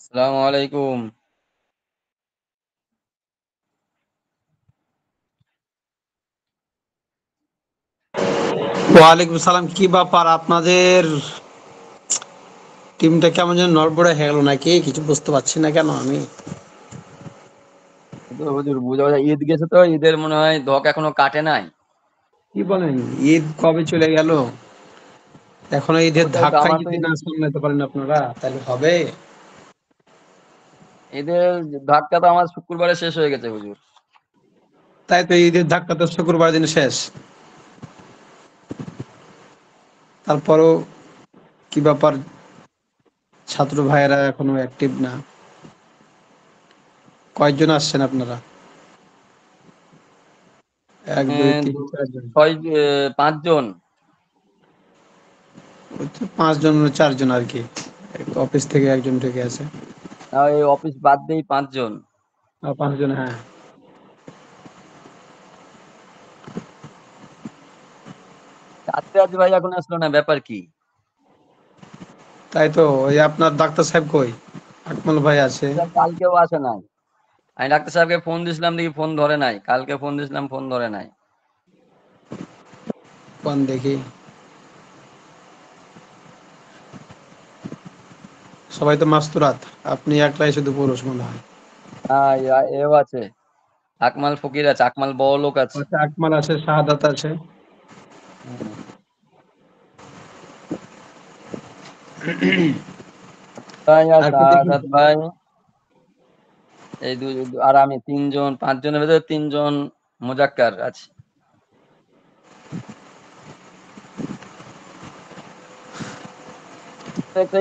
আসসালামু আলাইকুম। ওয়ালাইকুম সালাম। কি ব্যাপার আপনাদের টিমটা কেমন যেন নড়বড়ে হয়ে গেল নাকি? কিছু বুঝতে পারছি না কেন আমি। তো হুজুর বুঝা যায়, ঈদ গেছে তো, ঈদের মনে হয় ধক এখনো কাটে নাই। কি বলেন, ঈদ কবে চলে গেল? এখনো ঈদের ওটাই তো ধাক্কাই আমার তো যদি না সামলাতে পারেন আপনারা তাহলে হবে? ঈদের ধাক্কা তো আমার শুক্রবারে শেষ হয়ে গেছে হুজুর। তাই তো, ঈদের ধাক্কা তো শুক্রবার দিন শেষ। তারপরও কি ব্যাপার, ছাত্র ভাইয়েরা এখনো অ্যাক্টিভ না? কয়জন আসছেন আপনারা? এক দুই তিন দু- চারজন। ছয় 5 জন। ওই তো 5 জন 4জন আর কি। অফিস থেকে একজন ঢুকে আছে। এই অফিস বাদ দেই 5 জন। আর 5জন, হ্যাঁ। আজকে আজ ভাই এখন আসলো না, ব্যাপার কি? তাই তো, ওই আপনার ডাক্তার সাহেব কই? আকমল ভাই আছে। কালকেও আসে নাই। আমি ডাক্তার সাহেবকে ফোন দিছিলাম, দেখি ফোন ধরে নাই। কালকে ফোন দিছিলাম, ফোন ধরে নাই। কোন দেখি। সবাই তো মাস্তুরাত, আপনি একলাই শুধু পুরুষ মনে হয়। হ্যাঁ, এও আছে। আকমাল ফকির আছে, আকমাল বড় লোক আছে। আচ্ছা, আকমাল আছে, শাহাদাত আছে। হুম। ভাই আর আর কি দেখি। শাহাদাত ভাই, এই আর আমি 3 জন, 5 জনের ভেতরে 3 জন মোজাক্কার আছে।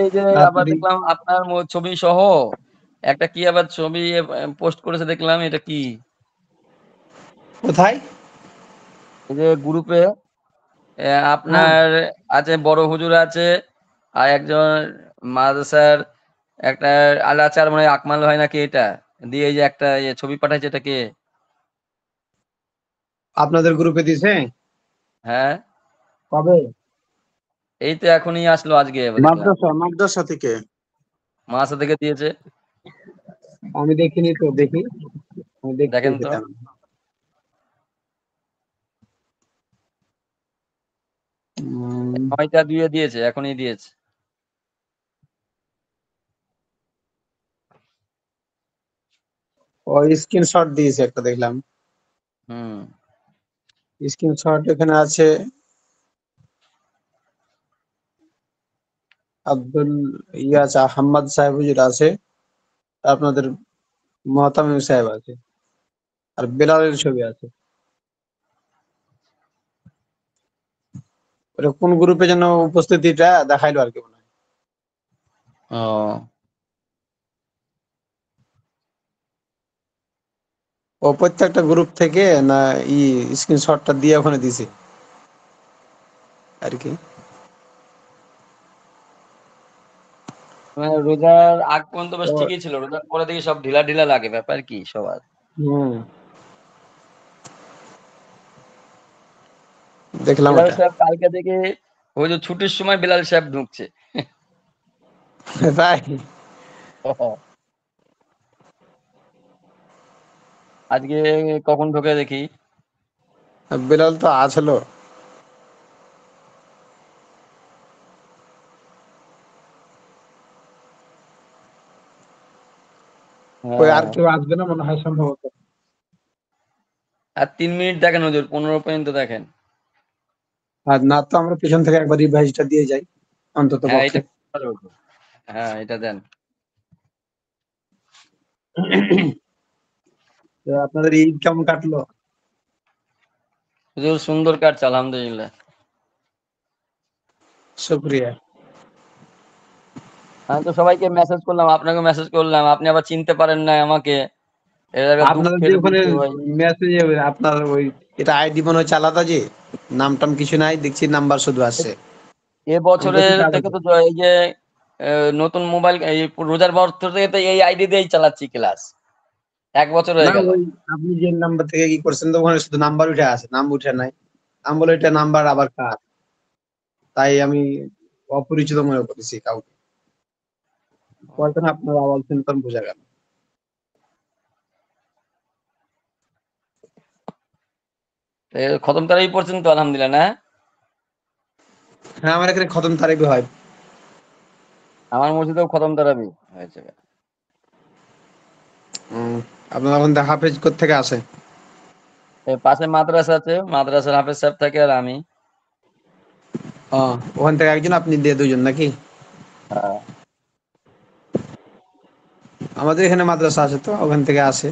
এই যে আবার তাড়াতাড়ি। দেখলাম আপনার ছবি সহ একটা কি আবার ছবি পোস্ট করেছে, দেখলাম এটা কি? কোথায়? এই যে গ্রুপে হ্যাঁ, আপনার আছে, বড় হুজুর আছে, আর একজন মাদ্রাসার একটা আলাচার, মানে আকমাল হয় নাকি এটা, দিয়ে এই যে একটা ছবি পাঠাইছে, এটা কে? আপনাদের গ্রুপে দিছে? হ্যাঁ, কবে? এই তো এখনই আসলো, আজকে দেখলাম মাদ্রাসা মাদ্রাসা থেকে? মাসা থেকে দিয়েছে। আমি দেখিনি তো, দেখি। আমি দেখছি দেখেন তো, সেটা। 9টা 2 দিয়েছে, এখনই দিয়েছে। ও স্ক্রিনশট দিয়েছে একটা, দেখলাম। হুম। স্ক্রিনশট এখানে আছে। আব্দুল ইয়া আছে, আহম্মদ সাহেব হুজুর আছে। আপনাদের মহতামিম সাহেব আছে। আর বেলালের ছবি আছে। ওটা কোন গ্রুপে যেন উপস্থিতিটা দেখাইলো আর কি মনে হয়। ও, ও প্রত্যেকটা গ্রুপ থেকে না ই স্ক্রিনশটটা দিয়ে ওখানে দিছে আর কি। মানে রোজার আগ পর্যন্ত বেশ ও, ঠিকই ছিল, রোজার পরে দেখি সব ঢিলা ঢিলা লাগে, ব্যাপার কি সবার? হুম, দেখলাম বিলাল ওটা। সাহেব কালকে থেকে, ওই যে ছুটির সময় বিলাল সাহেব ঢুকছে। তাই? আজকে কখন ঢোকে দেখি। বেলাল তো আছিল। ওই আর হ্যাঁ, কেউ আসবে না মনে হয় সম্ভবত। আর 3 মিনিট দেখেন হুজুর, 15 পর্যন্ত দেখেন। আর না তো আমরা পিছন থেকে একবার রিভাইজটা দিয়ে যাই অন্তত হ্যাঁ, পক্ষে। এটা ভালো হতো। হ্যাঁ, এটা দেন। তো আপনাদের ঈদ কেমন কাটলো? হুজুর সুন্দর কাটছে, আলহামদুলিল্লাহ। শুক্রিয়া। আমি তো সবাইকে মেসেজ করলাম, আপনাকে মেসেজ করলাম, আপনি আবার চিনতে পারেন না আমাকে। এটা একটা আপনাদের যে দুঃখের ওখানে বিষয়। মেসেজে আপনার ওই এটা আইডি মনে হচ্ছে আলাদা, যে নাম টাম কিছু নাই, দেখছি নাম্বার শুধু আসছে। আমি বলছি এবছরের কার থেকে এটা? তো এই যে নতুন মোবাইল, এই রোজার বছর থেকে তো এই আইডি দিয়েই চালাচ্ছি ক্লাস। 1 বছর না, হয়ে গেল। ওই আপনি যে নাম্বার থেকে কি করছেন তো ওখানে শুধু নাম্বার উঠে আছে, নাম উঠে নাই। আমি বলে এটা নাম্বার আবার কার, তাই আমি অপরিচিত মনে করেছি কাউকে। পরে তখন আপনার আওয়াজ শুনে তখন বোঝা গেল। খতম তারাই পড়ছেন তো, আলহামদুলিল্লাহ, না? হ্যাঁ, আমার এখানে খতম তারাবি হয়। আমার মসজিদেও খতম তারাবি হয়েছে। উম, আপনার ওখান থেকে হাফেজ কোত্থেকে আসে? এই পাশে মাদ্রাসা আছে, মাদ্রাসার হাফেজ সাহেব থাকে আর আমি। ও, ওখান থেকে একজন, আপনি দিয়ে দুজন নাকি? হ্যাঁ। আমাদের এখানে মাদ্রাসা আছে, তো ওখান থেকে আসে।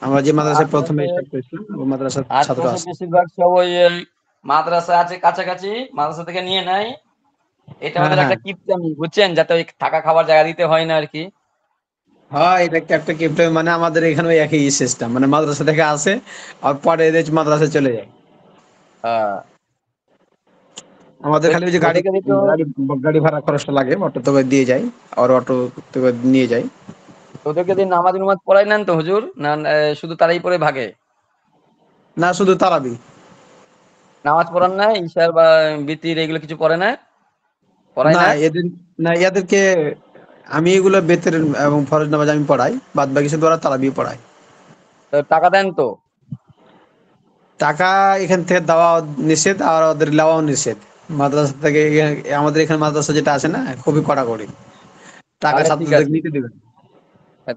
আমরা যে মাদ্রাসায় প্রথমে আশপাশে স্টার্ট করেছিলাম, ওই মাদ্রাসার ছাত্র আশপাশে আছে। বেশিরভাগ সব ওই এই মাদ্রাসা আছে কাছাকাছি, মাদ্রাসা থেকে নিয়ে নেয়। এটা হ্যাঁ, ওদের হ্যাঁ। একটা কিপটামি বুঝছেন, যাতে ওই থাকা খাবার জায়গা দিতে হয় না আরকি। হ্যাঁ, এটা একটা কিপ্টে, মানে আমাদের এখানে ওই একই সিস্টেম, মানে মাদ্রাসা থেকে আসে আর পরে এদের মাদ্রাসায় চলে যায়। হ্যাঁ। আমাদের তো খালি ওই যে গাড়ি ওদেরকে দিতো, গাড়ি গাড়ি ভাড়া খরচটা লাগে, অটো তো দিয়ে যায়, আর অটো তো নিয়ে যায়। ওদেরকে দিয়ে নামাজ পড়াই নেন তো হুজুর? না শুধু তারাই পড়ে ভাগে? না, শুধু তারাবি। নামাজ পড়ান না? ঈশার বা বিতির এগুলো কিছু পড়ে না? পড়ায় না না? এদের, না এদেরকে আমি এগুলো বেতের এবং ফরজ নামাজ আমি পড়াই, বাদ বাকি শুধু ওরা তারাবি পড়ায়। তো টাকা দেন তো? টাকা এখান থেকে দেওয়া নিষেধ, আর ওদের নেওয়াও নিষেধ। মাদ্রাসা থেকে আমাদের এখানে মাদ্রাসা যেটা আছে না, খুবই কড়াকড়ি, টাকা তাহলে ঠিক ছাত্রদের আছে। নিতে দিবেন।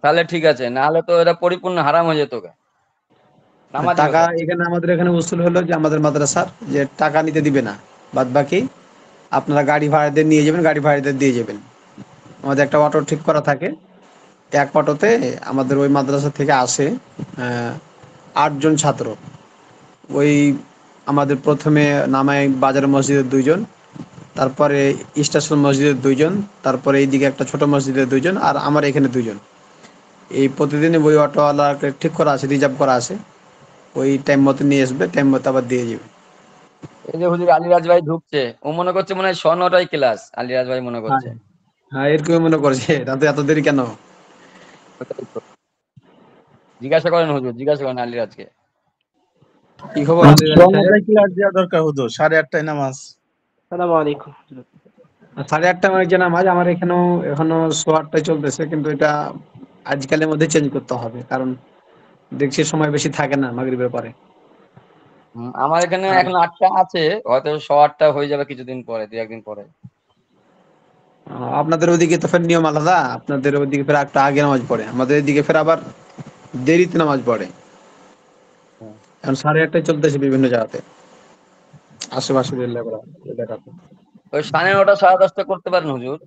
তাহলে ঠিক আছে। না হলে তো এটা পরিপূর্ণ হারাম হয়ে যেত গা। নামাজি টাকা কোথায়? এখানে আমাদের এখানে উসুল হলো যে আমাদের মাদ্রাসার যে টাকা নিতে দিবে না, বাদ বাকি আপনারা গাড়ি ভাড়া দিয়ে নিয়ে যাবেন, গাড়ি ভাড়া দিয়ে দিয়ে যাবেন। আমাদের একটা অটো ঠিক করা থাকে, এক অটোতে আমাদের ওই মাদ্রাসা থেকে আসে ৮ জন ছাত্র। ওই আমাদের প্রথমে নামায় বাজার মসজিদের ২ জন, তারপরে স্টেশন মসজিদের ২ জন, তারপরে এইদিকে একটা ছোট মসজিদের ২ জন, আর আমার এখানে ২ জন। এই প্রতিদিন ওই অটোওয়ালাকে ঠিক করা আছে, রিজার্ভ করা আছে। ওই টাইম মতো নিয়ে আসবে, টাইম মতো আবার দিয়ে যাবে। এই যে হুজুর আলিরাজ ভাই ঢুকছে, ও মনে করছে মনে হয় ৯:০০টায় ক্লাস। আলিরাজ ভাই মনে হ্যাঁ, করছে। হ্যাঁ, এরকমই মনে করছে, রাতে এত দেরি কেন? ওটাই তো। জিজ্ঞাসা করেন হুজুর, জিজ্ঞাসা করেন আলিরাজকে। কি খবর আলী রাজি সাহেব? ৯:০০টায় ক্লাস দেওয়া দরকার হুজুর, ৮:৩০টায় নামাজ। সালামু আলাইকুম। ৮:৩০ মানে যে নামাজ, আমার এখানেও এখনো ৮:০০টায় চলতেছে, কিন্তু এটা আজকালের মধ্যে চেঞ্জ করতে হবে, কারণ দেখছি সময় বেশি থাকে না মাগরিবের পরে। আমার এখানে আর এখন ৮টা আছে, হয়তো ৮:০০ হয়ে যাবে কিছুদিন পরে, ২-১ দিন পরে। আপনাদের ওদিকে তো ফের নিয়ম আলাদা, আপনাদের ওদিকে ফের একটা আগে নামাজ পড়ে, আমাদের এদিকে ফের আবার দেরিতে নামাজ পড়ে। হুম। এখন ৮:৩০টায় চলতেছে বিভিন্ন জায়গাতে, আশেপাশে এলাকাতে। ওই ৯:৩০ ১০:৩০ করতে পারেন হুজুর।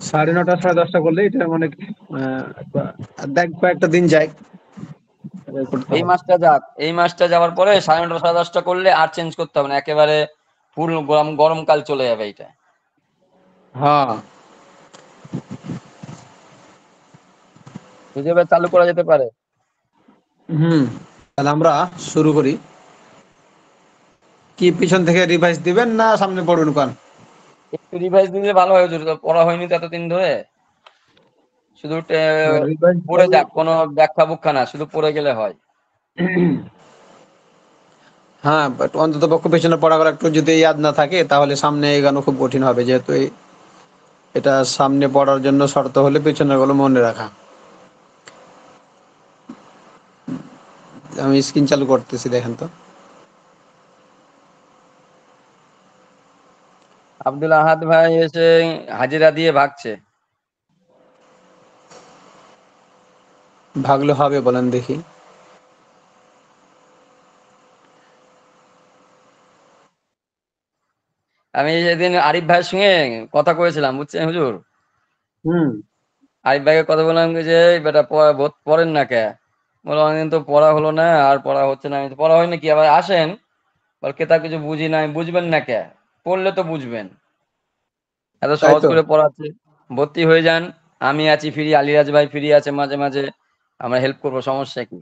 ৯:৩০ ১০:৩০ করলে এটা অনেক দেখ কয়েকটা দিন যায়, এবার করতে এই হবে। মাসটা যাক, এই মাসটা যাওয়ার পরে ৯:৩০ ১০:৩০ করলে আর চেঞ্জ করতে হবে না, একেবারে ফুল গরমকাল চলে যাবে এইটা। হ্যাঁ। হিসেবে চালু করা যেতে পারে। হুম। তাহলে আমরা শুরু করি। কি পিছন থেকে রিভাইজ দিবেন না সামনে পড়বেন কোন? একটু রিভাইজ দিলে ভালো হয় হুজুর, তো পড়া হয়নি তো এতদিন ধরে। শুধু রিভাইজ পড়ে যাক, কোনো ব্যাখ্যা বুখ্যা না, শুধু পড়ে গেলে হয়। হ্যাঁ, বাট অন্তত পক্ষ পেছনে পড়াগুলো একটু যদি ইয়াদ না থাকে, তাহলে সামনে এগোনো খুব কঠিন হবে, যেহেতু এটা সামনে পড়ার জন্য শর্ত হলে পেছনের গুলো মনে রাখা। আমি স্ক্রিন চালু করতেছি, দেখেন তো। আব্দুল আহাদ ভাই এসে হাজিরা দিয়ে ভাগছে। ভাগলে হবে বলেন দেখি। আমি সেদিন আরিফ ভাইয়ের সঙ্গে কথা কয়েছিলাম বুঝছেন হুজুর। হুম। আরিফ ভাইকে কথা বললাম যে "এই বেটা পড়েন না কে?" বললো অনেকদিন তো পড়া হলো না, আর পড়া হচ্ছে না। আমি তো, পড়া হয় না কি, আবার আসেন। বল কেতাব কিছু বুঝি নাই, বুঝবেন না কে? পড়লে তো বুঝবেন। এত তাই সহজ তো। করে পড়াচ্ছে। ভর্তি হয়ে যান। আমি আছি ফ্রি, আলিরাজ ভাই ফ্রি আছে, মাঝে মাঝে আমরা হেল্প করবো, সমস্যা কি?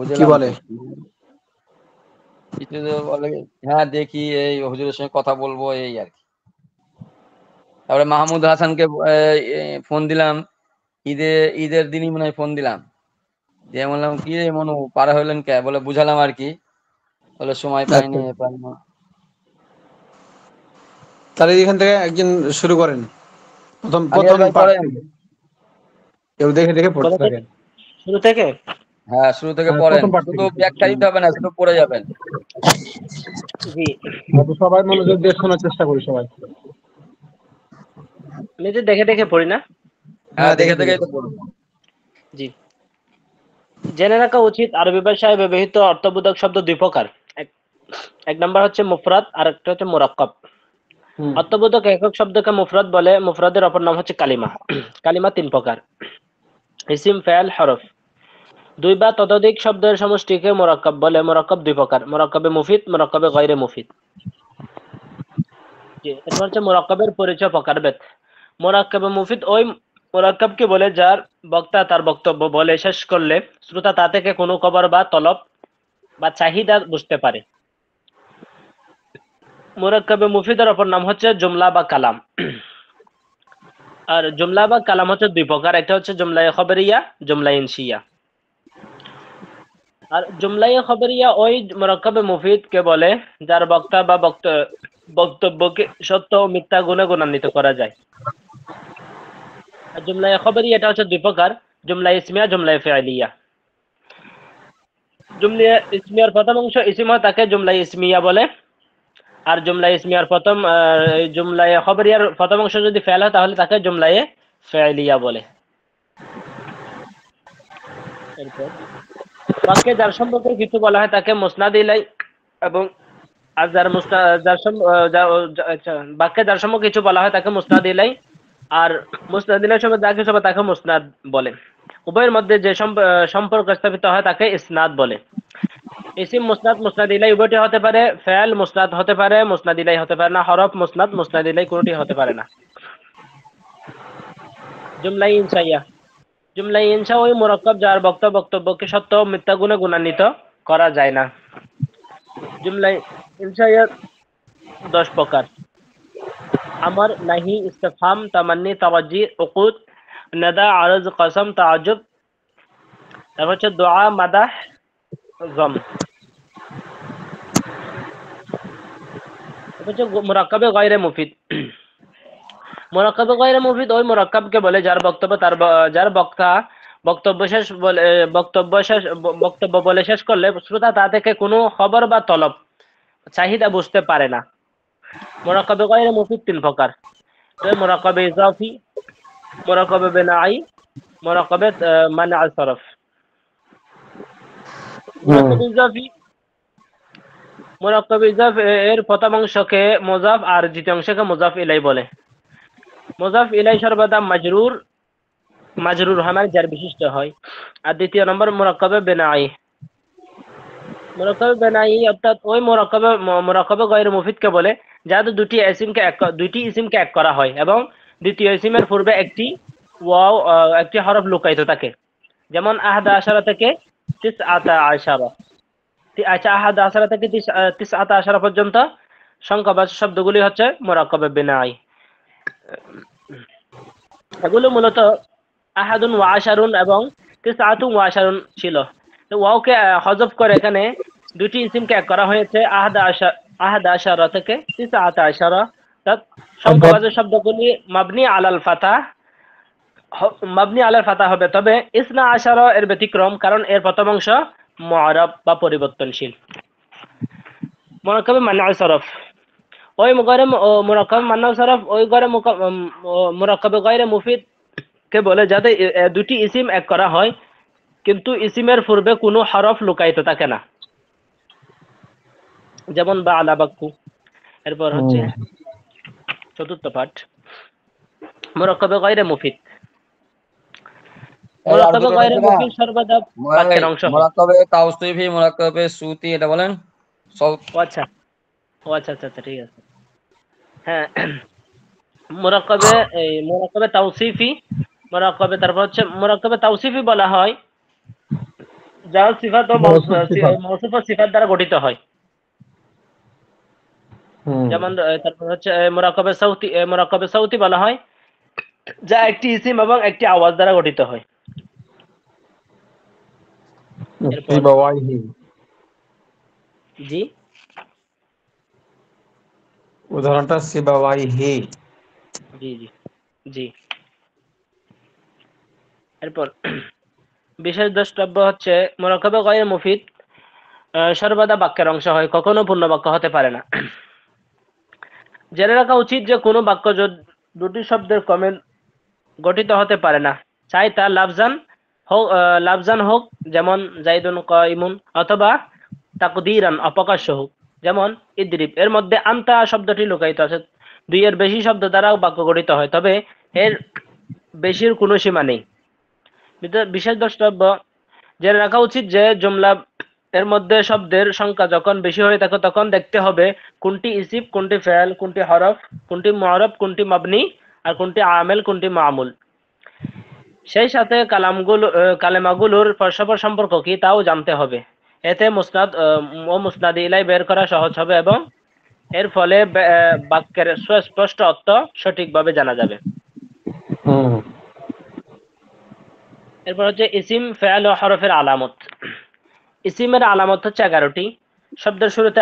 কি বুঝলাম বলে? তো। কিছু তো বলে, হ্যাঁ দেখি এই হুজুরের সঙ্গে কথা বলবো এই আর কি। তারপরে মাহমুদ হাসানকে ফোন দিলাম। ঈদের দিনই মনে হয় ফোন দিলাম। দিয়ে বললাম কি রে মনু, পাড়া হইলেন কে? বলে বুঝালাম আর কি। বলে সময় পাইনি, আচ্ছা, এ পাইনি। তাহলে এখান থেকে একজন শুরু করেন, প্রথম আলিয়াস প্রথম ভাই পাঠ পড়েন। থেকে। কেউ দেখে দেখে পড়তে কোথা থেকে? থাকেন। শুরু থেকে? হ্যাঁ, শুরু থেকে পড়েন। প্রথম পাঠ শুধু থেকে। ব্যাখ্যা দিতে হবে না, শুধু পড়ে যাবেন। জি, তো সবাই মনোযোগ দিয়ে শোনার চেষ্টা করি সবাই। আমি যে দেখে দেখে পড়ি না। হ্যাঁ, দেখে দেখেই তো পড়ুন। জি, জেনে রাখা উচিত আরবি ভাষায় ব্যবহৃত অর্থবোধক শব্দ দুই প্রকার। এক এক নাম্বার হচ্ছে মুফরাদ, আর একটা হচ্ছে মুরাক্কাব। অর্থবোধক একক শব্দকে মুফরাদ বলে, মুফরাদের অপর নাম হচ্ছে কালিমা। কালিমা তিন প্রকার: ইসিম, ফেল, হরফ। দুই বা ততোধিক শব্দের সমষ্টিকে মুরাক্কাব বলে, মুরাক্কাব দুই প্রকার: মুরাক্কাবে মুফিদ, মুরাক্কাবে গায়রে মুফিদ। জি, এরপর হচ্ছে মুরাক্কাবের পরিচয় প্রকারভেদ। মুরাক্কাবে মুফিদ ওই মুরাক্কাবকে বলে যার বক্তা তার বক্তব্য বলে শেষ করলে শ্রোতা তা থেকে কোনো খবর বা তলব বা চাহিদা বুঝতে পারে। মুরাক্কাবে মুফিদের অপর নাম হচ্ছে জুমলা বা কালাম। আর জুমলা বা কালাম হচ্ছে দুই প্রকার: একটা হচ্ছে জুমলায়ে খবরিয়া, জুমলায়ে ইনশিয়া। আর জুমলায়ে খবরিয়া ওই মুরাক্কাবে মুফিদ কে বলে যার বক্তা বা বক্তব্যকে সত্য ও মিথ্যা গুণে গুণান্বিত করা যায়। আর জুমলায়ে খবরিয়া এটা হচ্ছে দুই প্রকার: জুমলায়ে ইসমিয়া, জুমলায়ে ফি'লিয়া। জুমলায়ে ইসমিয়ার প্রথম অংশ ইসিম হয় তাকে জুমলায়ে ইসমিয়া বলে। আর জুমলায়ে ইসমিয়ার জুমলায়ে খবরিয়ার প্রথম অংশ যদি ফেল হয় তাহলে তাকে জুমলায়ে ফি'লিয়া বলে। এরপর বাক্যে যার সম্পর্কে কিছু বলা হয় তাকে মুসনাদ ইলাই, এবং আর যার মুসনা যার সম যা- যা- আচ্ছা, বাক্যে যার সম্পর্কে কিছু বলা হয় তাকে মুসনাদ ইলাই, আর মুসনাদ ইলাই সময় যা কিছু হবে তাকে মুসনাদ বলে। উভয়ের মধ্যে যে সম্পর্ক স্থাপিত হয় তাকে ইসনাদ বলে। ইসিম মুসনাদ, মুসনাদ ইলাই উভয়টি হতে পারে। ফেল মুসনাদ হতে পারে, মুসনাদ ইলাই হতে পারে না। হরফ মুসনাদ, মুসনাদ ইলাই কোনোটি হতে পারে না। জুমলাই ইনশাইয়া। জুমলাই ইনশা ওই মুরাক্কাব যার বক্তব্যকে সত্য ও মিথ্যা গুণে গুণান্বিত করা যায় না। জুমলাই ইনশাইয়া 10 প্রকার: আমর, নাহি, ইস্তিফহাম, তামান্নি, তাওয়াজ্জি, উকুদ, নাদা, আরজ, কসম, তাআজ্জুব। তারপর হচ্ছে দোয়া, মাদাহ, যম। তারপর হচ্ছে মুরাক্কাবে গায়রে মুফিদ। মুরাক্কাবে গায়রে মুফিদ ওই মুরাক্কাবকে বলে যার যার বক্তা বক্তব্য শেষ বলে বক্তব্য বলে শেষ করলে শ্রোতা তা থেকে কোনো খবর বা তলব চাহিদা বুঝতে পারে না। মুরাক্কাবে গায়রে মুফিদ তিন প্রকার: মুরাক্কাবে ইজাফি, মুরাক্কাবে বিনাই, মুরাক্কাবে মানআ সরফ। মুরাক্কাবে ইজাফি এর প্রথম অংশকে মুজাফ আর দ্বিতীয় অংশকে মুজাফ ইলাই বলে। মুজাফ ইলাই সর্বদা মাজরুর হয় মানে যার বিশিষ্ট হয়। আর দ্বিতীয় নম্বর মুরাক্কাবে বিনাই। মুরাক্কাবে বিনাই অর্থাৎ ওই মুরাক্কাবে গায়রে মুফিদকে বলে যাতে দুইটি ইসিমকে এক করা হয় এবং দ্বিতীয় ইসিমের পূর্বে একটি হরফ লুকায়িত থাকে। যেমন আহাদা আশারা থেকে তিসআতা আশারা। আচ্ছা, আহাদা আশারা থেকে তিসআতা আশারা পর্যন্ত সংখ্যাবাচক শব্দগুলি হচ্ছে মুরাক্কাবে বিনাই। এগুলো মূলত আহাদুন ওয়া আশারুন এবং তিসআতুন ওয়া আশারুন ছিল। তো ওয়াওকে হযফ করে এখানে দুটি ইসিমকে এক করা হয়েছে আহাদা আশারা থেকে তিসআতা আশারা। অর্থাৎ সংখ্যাবাচক শব্দগুলি মাবনি আলাল ফাতা হবে, তবে ইসনা আশারা এর ব্যতিক্রম, কারণ এর প্রথম অংশ মুআরাব বা পরিবর্তনশীল। মুরাক্কাবে মানআ সরফ ওই মুরাক্কাবে মানআ সরফ ওই মুরাক্কাবে গায়রে মুফিদ কে বলে যাতে দুটি ইসিম এক করা হয় কিন্তু ইসিমের পূর্বে কোনো হরফ লুকায়িত থাকে না। যেমন বা আলা বাক্কু। এরপর হচ্ছে চতুর্থ পাঠ মুরাক্কাবে গায়রে মুফিদ। এই আর মুরাক্কাবে দুটো গায়রে রয়েছে না, মুফিদ সর্বদা বাক্যের অংশ হয়। মোরাক্কাবে তাওসিফি, মোরাক্কাবে সুতি, এটা বলেন সব। ও আচ্ছা, ও আচ্ছা আচ্ছা আচ্ছা, ঠিক আছে। হ্যাঁ, মুরাক্কাবে মুরাক্কাবে তাওসিফি, তারপর হচ্ছে মুরাক্কাবে তাওসিফি বলা হয় যা সিফাত ও মওসুফ ও সিফাত দ্বারা গঠিত হয়। যেমন তারপর হচ্ছে মুরাক্কাবে সাউতি বলা হয় যা একটি ইসিম এবং একটি আওয়াজ দ্বারা গঠিত হয়। এরপর জি, উদাহরণটা সিবাওয়াইহি। জি জি জি। এরপর বিশেষ দ্রষ্টব্য হচ্ছে মুরাক্কাবে গয়র মুফিদ সর্বদা বাক্যের অংশ হয়, কখনো পূর্ণ বাক্য হতে পারে না। জেনে রাখা উচিত যে কোনো বাক্য দুটি শব্দের ক্রমে গঠিত হতে পারে না, চাই তা লাফজান হোক, যেমন জাইদুন কাইমুন, অথবা তাকদীরান অপ্রকাশ্য হোক, যেমন ইদরিব। এর মধ্যে আনতা শব্দটি লুকায়িত আছে। দুই এর বেশি শব্দ দ্বারাও বাক্য গঠিত হয়, তবে এর বেশির কোনো সীমা নেই। বিশেষ দ্রষ্টব্য, জেনে রাখা উচিত যে জুমলা এর মধ্যে শব্দের সংখ্যা যখন বেশি হয়ে থাকে তখন দেখতে হবে কোনটি ইসিব, কোনটি ফেল, কোনটি হরফ, কোনটি মুআরব, কোনটি মাবনি, আর কোনটি আমেল, কোনটি মামুল। সেই সাথে কালেমাগুলোর পরস্পর সম্পর্ক কি তাও জানতে হবে। এতে মুসনাদ ও মুসনাদি ইলাই বের করা সহজ হবে এবং এর ফলে বাক্যের সুস্পষ্ট অর্থ সঠিকভাবে জানা যাবে। এরপর হচ্ছে ইসিম, ফেল ও হরফের আলামত। ইসিমের আলামত হচ্ছে 11টি। শব্দের শুরুতে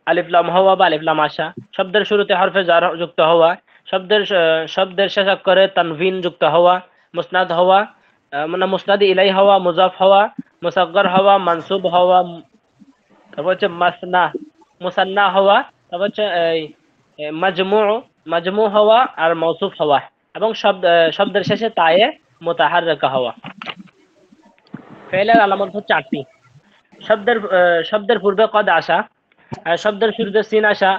আলিফলাম হওয়া বা আলিফলাম আসা, শব্দের শুরুতে হরফে জার যুক্ত হওয়া, শব্দের শেষ অক্ষরে তানভিন যুক্ত হওয়া, মুসনাদ হওয়া, মানে মুসনাদ ইলাই হওয়া, মুজাফ হওয়া, মুসাগগার হওয়া, মানসুব হওয়া, তারপর হচ্ছে মুসান্না হওয়া, তারপর হচ্ছে মাজমু হওয়া আর মৌসুফ হওয়া, এবং শব্দের শেষে তায়ে মুতাহাররিকা হওয়া। ফেলের আলামত হচ্ছে 8টি। শব্দের পূর্বে কদ আসা, শব্দের শুরুতে সিন আসা,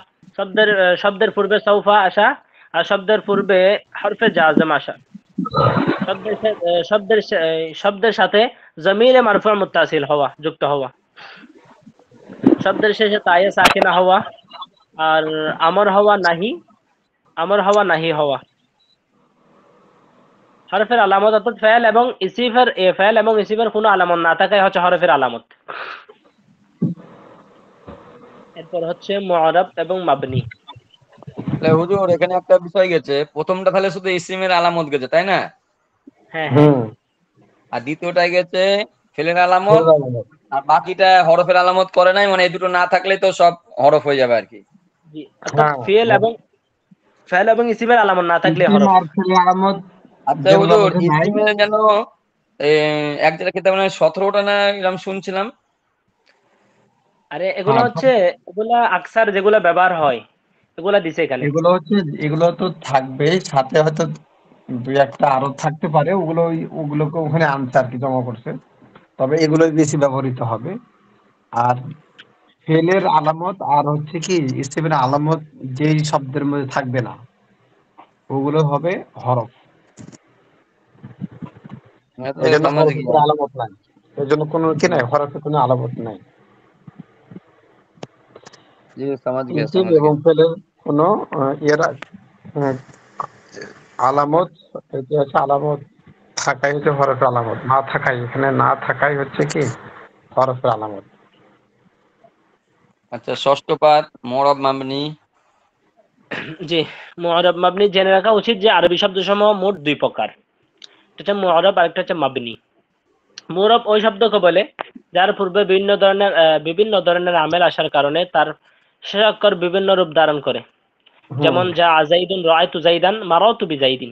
শব্দের পূর্বে সৌফা আসা, আর শব্দের পূর্বে হরফে জাজম আসা, শব্দের সাথে জমিরে মারফু মুত্তাসিল হওয়া যুক্ত হওয়া, শব্দের শেষে তায়ে সাকিনা হওয়া, আর আমর হওয়া নাহি হওয়া। হরফের আলামত অর্থাৎ ফেল এবং ইসিফের কোনো আলামত না থাকাই হচ্ছে হরফের আলামত। এরপর হচ্ছে মুআরাব এবং মাবনি। তাহলে হুজুর এখানে একটা বিষয় গেছে, প্রথমটা তাহলে শুধু ইসিমের আলামত গেছে, তাই না? হ্যাঁ হ্যাঁ আর দ্বিতীয়টায় গেছে ফেলের আলামত, আর বাকিটা হরফের আলামত করে নাই, মানে এই দুটো না থাকলে তো সব হরফ হয়ে যাবে আর কি। জি, অর্থাৎ ফেল এবং ইসিমের আলামত না থাকলে হরফ। আচ্ছা হুজুর, ইসিমের যেন এক জায়গায় খেতে মানে 17টা না এরকম শুনছিলাম। আরে এগুলা আকসার যেগুলা ব্যবহার হয় এগুলা দিছে এখানে। এগুলো তো থাকবে, সাথে হয়তো দুই একটা আরো থাকতে পারে, ওগুলোকে ওখানে আনতে আর কি জমা করছে, তবে এগুলোই বেশি ব্যবহৃত হবে। আর ফেলের আলামত আর হচ্ছে কি ইসিমের আলামত যেই শব্দের মধ্যে থাকবে না ওগুলো হবে হরফ। এই জন্য হরফের আলামত নাই, এই জন্য কোনো কি নাই, হরফের কোনো আলামত নাই। ইসিম এবং ফেলের কোনো আলামত, এটা হচ্ছে আলামত থাকাই হচ্ছে হরফের আলামত, না থাকাই, এখানে না থাকাই হচ্ছে কি হরফের আলামত। আচ্ছা, ষষ্ঠ পাঠ মুআরাব মাবনি। জি, মুআরাব মাবনি জেনে রাখা উচিত যে আরবি শব্দসমূহ মোট 2 প্রকার। একটা হচ্ছে মুআরাব আর একটা হচ্ছে মাবনি। মুআরাব ওই শব্দকে বলে যার পূর্বে বিভিন্ন ধরনের আমেল আসার কারণে তার শেষ অক্ষর বিভিন্ন রূপ ধারণ করে, যেমন যা জাইদুন, রাআইতু জাইদান, মারাতু বিজাইদিন।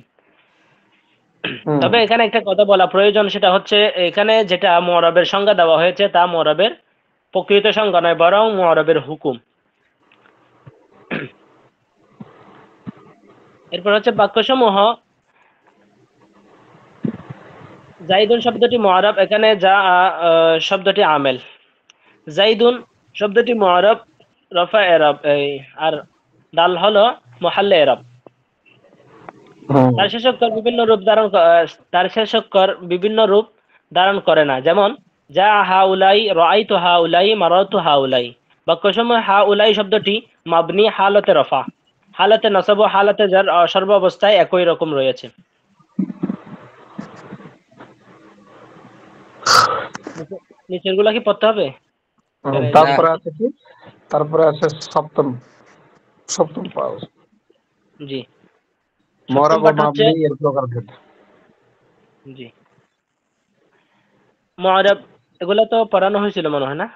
তবে এখানে একটা কথা বলা প্রয়োজন, সেটা হচ্ছে এখানে যেটা মুআরাবের সংজ্ঞা দেওয়া হয়েছে তা মুআরাবের প্রকৃত সংজ্ঞা নয়, বরং মুআরাবের হুকুম। এরপর হচ্ছে বাক্যসমূহ। জাইদুন শব্দটি মুআরাব, এখানে যা শব্দটি আমেল। জাইদুন শব্দটি মুআরাব, রফা এরাব, আর দাল হলো মুহাল্লে এরাব। তার শেষ অক্ষর বিভিন্ন রূপ ধারণ করে না, যেমন যা হাউলাই, রাআইতু হাউলাই, মারাতু হাউলাই। বাক্যসমূহ হাউলাই শব্দটি মাবনি হালতে রফা, হালতে নসব ও হালতে জার সর্বাবস্থায় একই রকম রয়েছে। নিচের গুলা কি পড়তে হবে? তারপরে আছে সপ্তম পাও। জি, মুআরাব ও মাবনি এর প্রকারভেদ। জি, মুআরাব এগুলা তো পড়ানো হয়েছিল মনে হয় না?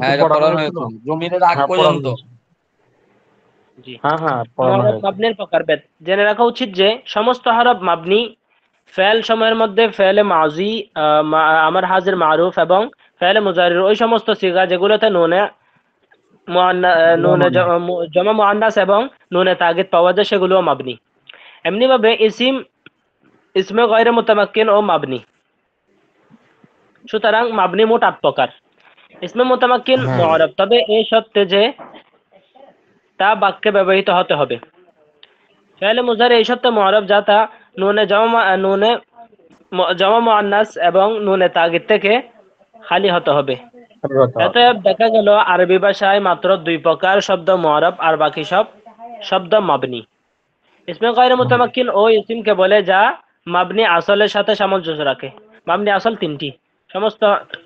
হ্যাঁ, এটা পড়ানো হয়েছিল জমিরের আগ পর্যন্ত। জি, মুআরাব মাবনির প্রকারভেদ। জেনে রাখা উচিত যে সমস্ত হরফ মাবনি ফেল সময়ের মধ্যে ফেলে মাজি, আমার হাজির মারুফ এবং ফেলে মুজারির ওই সমস্ত সিগা যেগুলোতে নুনে জমা মুআন্নাস এবং নুনে তাগিদ পাওয়া যায় সেগুলোও মাবনি। এমনি ভাবে ইসমে গয়রে মুতামাক্কিন ও মাবনি। সুতরাং মাবনি মোট ৮ প্রকার। ইসমে মুতামাক্কিন হ্যাঁ মুআরাব, তবে এই সত্ত্বে যে তা বাক্যে ব্যবহৃত হতে হবে। ফেলে মুজারি এই সত্ত্বে মুআরাব যা তা নুনে জমা মুআন্নাস এবং নুনে তাগিদ থেকে খালি হতে হবে। অতএব দেখা গেল আরবি ভাষায় মাত্র ২ প্রকার শব্দ মুআরাব আর বাকি সব শব্দ মাবনি। ইসমে গয়রে মুতামাক্কিন ও ইসিমকে বলে যা মাবনি আসলের সাথে সামঞ্জস্য রাখে। মাবনি আসল ৩টি, সমস্ত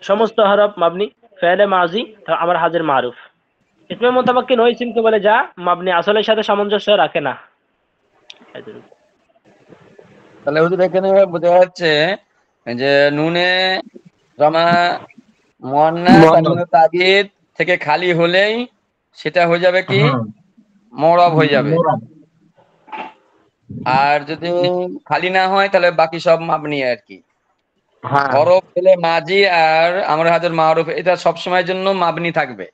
সমস্ত হরফ মাবনি, ফেলে মাজি, আমার হাজির মারুফ। ইসমে মুতামাক্কিন ও ইসিমকে বলে যা মাবনি আসলের সাথে সামঞ্জস্য রাখে না। তাহলে হুজুর এখানে বোঝা যাচ্ছে যে নুনে জমা মুয়ান্নাস আর নুনে তাগিদ থেকে খালি হলেই সেটা হয়ে যাবে কি হ্যাঁ মুআরাব হয়ে যাবে। মোরাব। আর যদি খালি না হয় তাহলে বাকি সব মাবনি আর কি। হ্যাঁ হরফ পেলে মাজি আর আমরা হাজার মারুফ এটা সবসময়ের জন্য মাবনি থাকবে।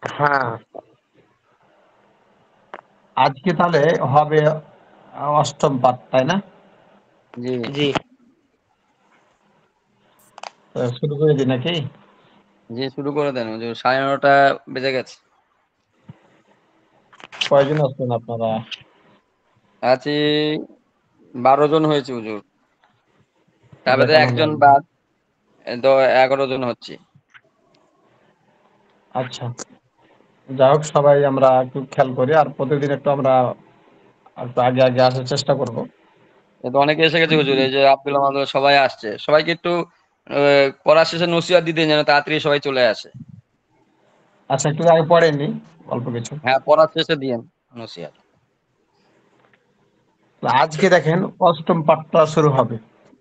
হ্যাঁ আজকে তাহলে হবে অষ্টম পাঠ, তাই না? জি জি তো শুরু করে দিই নাকি? জি শুরু করে দেন হুজুর, ৯:৩০ বেজে গেছে। কয়জন আছেন আপনারা? আছি ১২ জন হয়েছে হুজুর, তারপরে যাক একজন আলহামদুলিল্লাহ। বাদ, ১১ জন হচ্ছে। আচ্ছা, যাই হোক সবাই আমরা একটু খেয়াল করি আর প্রতিদিন একটু আমরা একটু আগে আগে আসার চেষ্টা করব। এ তো অনেকে এসে গেছে হুজুর, এই যে আব্দুল আমাদের সবাই আসছে, সবাইকে একটু পড়ার শেষে নসিহত দিতে যেন তাড়াতাড়ি সবাই চলে আসে। আচ্ছা, একটু আগে পড়েননি অল্প কিছু। হ্যাঁ পড়ার শেষে দিয়েন নসিহত। তো আজকে দেখেন অষ্টম পাঠটা শুরু হবে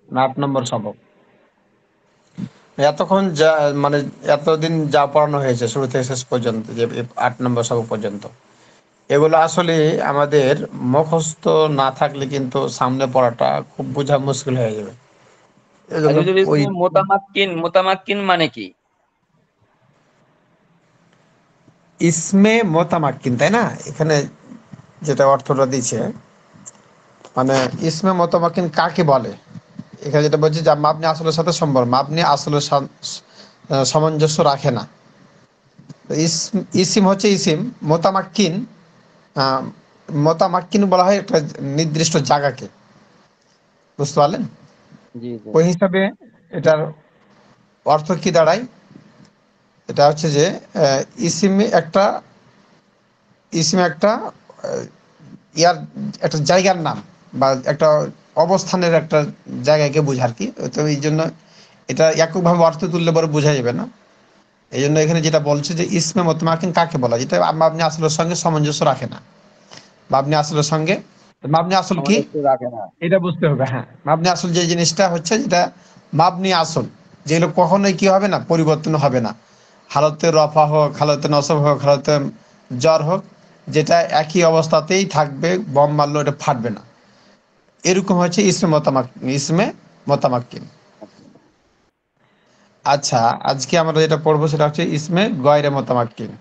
না ৮ নম্বর সবক। এতক্ষণ যা মানে এতদিন যা পড়ানো হয়েছে শুরু থেকে শেষ পর্যন্ত, যে ৮ নম্বর সবক পর্যন্ত, এগুলো আসলে আমাদের মুখস্থ না থাকলে কিন্তু সামনে পড়াটা খুব বোঝা মুশকিল হয়ে যাবে। আর এজন্য হুজুর ওই ইসমে মোতামাক্কিন মানে কি? ইসমে মোতামাক্কিন, তাই না? এখানে যেটা অর্থটা দিচ্ছে, মানে ইসমে মোতামাক্কিন কাকে বলে, এখানে যেটা বলছে যে মাবনি আসলের সাথে সম্পর্ক, মাবনি আসলের সামঞ্জস্য রাখে না। তো ইসিম হচ্ছে ইসিম, মোতামাক্কিন, আহ, মোতামাক্কিন বলা হয় একটা নির্দিষ্ট জায়গাকে, বুঝতে পারলেন? জি জি ওই হিসাবে এটার অর্থ কি দাঁড়ায়? এটা হচ্ছে যে আহ, ইসিমে একটা ইসিমে একটা ইয়ার একটা জায়গার নাম বা একটা অবস্থানের একটা জায়গাকে বোঝার কি। তো এই জন্য এটা এককভাবে অর্থ তুললে বড় বোঝা যাবে না। এই জন্য এখানে যেটা বলছে যে ইসমে মোতামাক্কিন কাকে বলা, যেটা মাবনি আসলের সঙ্গে সামঞ্জস্য রাখে না। মাবনি আসলের সঙ্গে, মাবনি আসল কি সামঞ্জস্য রাখে না। এটা বুঝতে হবে। হ্যাঁ, মাবনি আসল যে জিনিসটা হচ্ছে, যেটা মাবনি আসল, যেগুলো কখনোই কি হবে না, পরিবর্তন হবে না। হালতে রফা হোক, হালতে নসব হোক, হালতে জ্বর হোক, যেটা একই অবস্থাতেই থাকবে, বম মারলো এটা ফাটবে না। এরকম হচ্ছে ইসমে মোতামাক্কিন। আচ্ছা, আজকে আমরা যেটা পড়বো সেটা হচ্ছে ইসমে গয়রে মোতামাক্কিন।